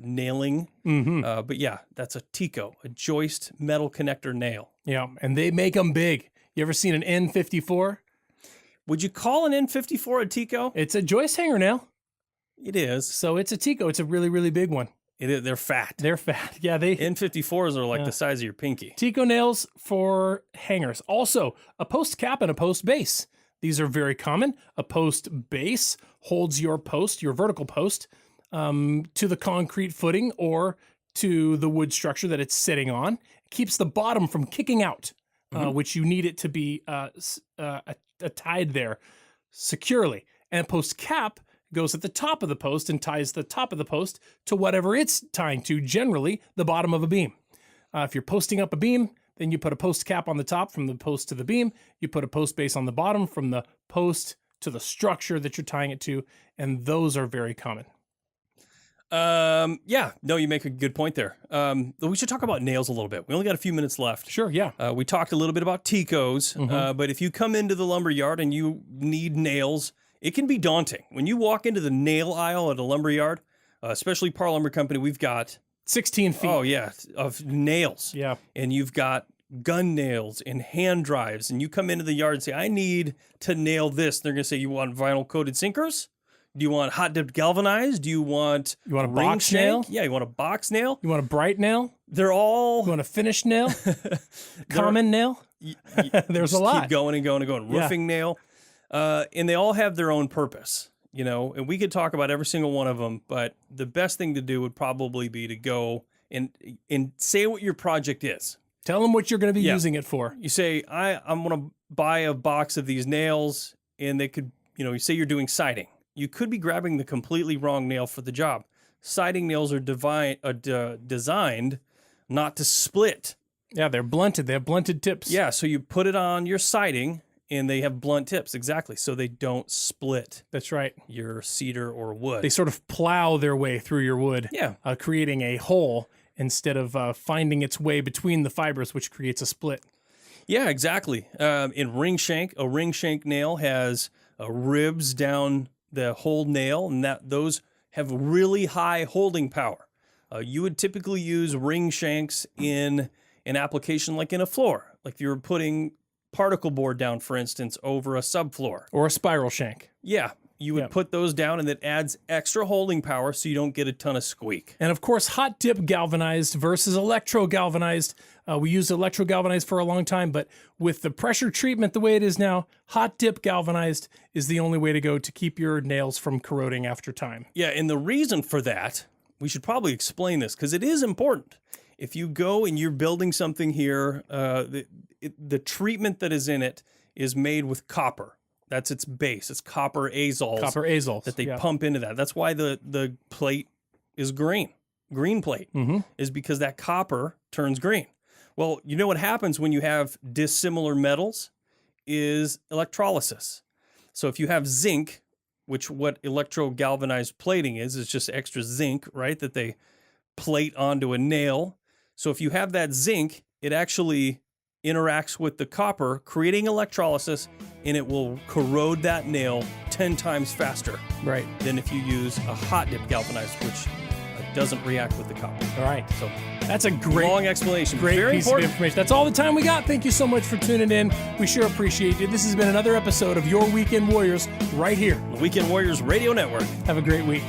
nailing. Mm-hmm. But yeah, that's a Tico, a joist metal connector nail. Yeah, and they make them big. You ever seen an N54? Would you call an N54 a Tico? It's a joist hanger nail. It is. So it's a Tico. It's a really, really big one. They're fat. They're fat. Yeah, they N54s are like the size of your pinky. Tico nails for hangers. Also, a post cap and a post base. These are very common. A post base holds your post, your vertical post, to the concrete footing or to the wood structure that it's sitting on. It keeps the bottom from kicking out, which you need it to be tied there securely. And a post cap goes at the top of the post and ties the top of the post to whatever it's tying to, generally the bottom of a beam. If you're posting up a beam, then you put a post cap on the top from the post to the beam. You put a post base on the bottom from the post to the structure that you're tying it to, and those are very common. You make a good point there. We should talk about nails a little bit. We only got a few minutes left. Sure, yeah. We talked a little bit about Ticos, but if you come into the lumber yard and you need nails, it can be daunting. When you walk into the nail aisle at a lumber yard, especially Parr Lumber Company, we've got 16 feet. Oh yeah, of nails. Yeah. And you've got gun nails and hand drives, and you come into the yard and say, "I need to nail this." And they're going to say, "You want vinyl coated sinkers? Do you want hot dipped galvanized? Do you want a ring box shank? nail? Yeah, you want a box nail? You want a bright nail? They're all You want a finished nail? Common nail? There's a lot. Keep going and going and going. Roofing nail. And they all have their own purpose, you know, and we could talk about every single one of them, but the best thing to do would probably be to go and say what your project is. Tell them what you're going to be using it for. You say, I'm going to buy a box of these nails, and they could, you know, you say you're doing siding. You could be grabbing the completely wrong nail for the job. Siding nails are designed not to split. Yeah, they're blunted. They have blunted tips. Yeah, so you put it on your siding, and they have blunt tips, exactly, so they don't split. That's right. Your cedar or wood. They sort of plow their way through your wood, creating a hole instead of finding its way between the fibers, which creates a split. Yeah, exactly. In ring shank, a ring shank nail has ribs down the whole nail, and those have really high holding power. You would typically use ring shanks in an application like in a floor, like if you were putting particle board down, for instance, over a subfloor. Or a spiral shank. Yeah, you would put those down, and it adds extra holding power so you don't get a ton of squeak. And of course, hot dip galvanized versus electro galvanized. We used electro galvanized for a long time, but with the pressure treatment the way it is now, hot dip galvanized is the only way to go to keep your nails from corroding after time. Yeah, and the reason for that, we should probably explain this because it is important. If you go and you're building something here, the treatment that is in it is made with copper. That's its base. It's copper azoles. Copper azoles. That they pump into that. That's why the plate is green. Green plate is because that copper turns green. Well, you know what happens when you have dissimilar metals is electrolysis. So if you have zinc, which what electro-galvanized plating is just extra zinc, right, that they plate onto a nail. So if you have that zinc, it actually interacts with the copper, creating electrolysis, and it will corrode that nail 10 times faster than if you use a hot dip galvanized, which doesn't react with the copper. All right. So that's a great, long explanation. Great Very piece important of information. That's all the time we got. Thank you so much for tuning in. We sure appreciate you. This has been another episode of Your Weekend Warriors right here. The Weekend Warriors Radio Network. Have a great week.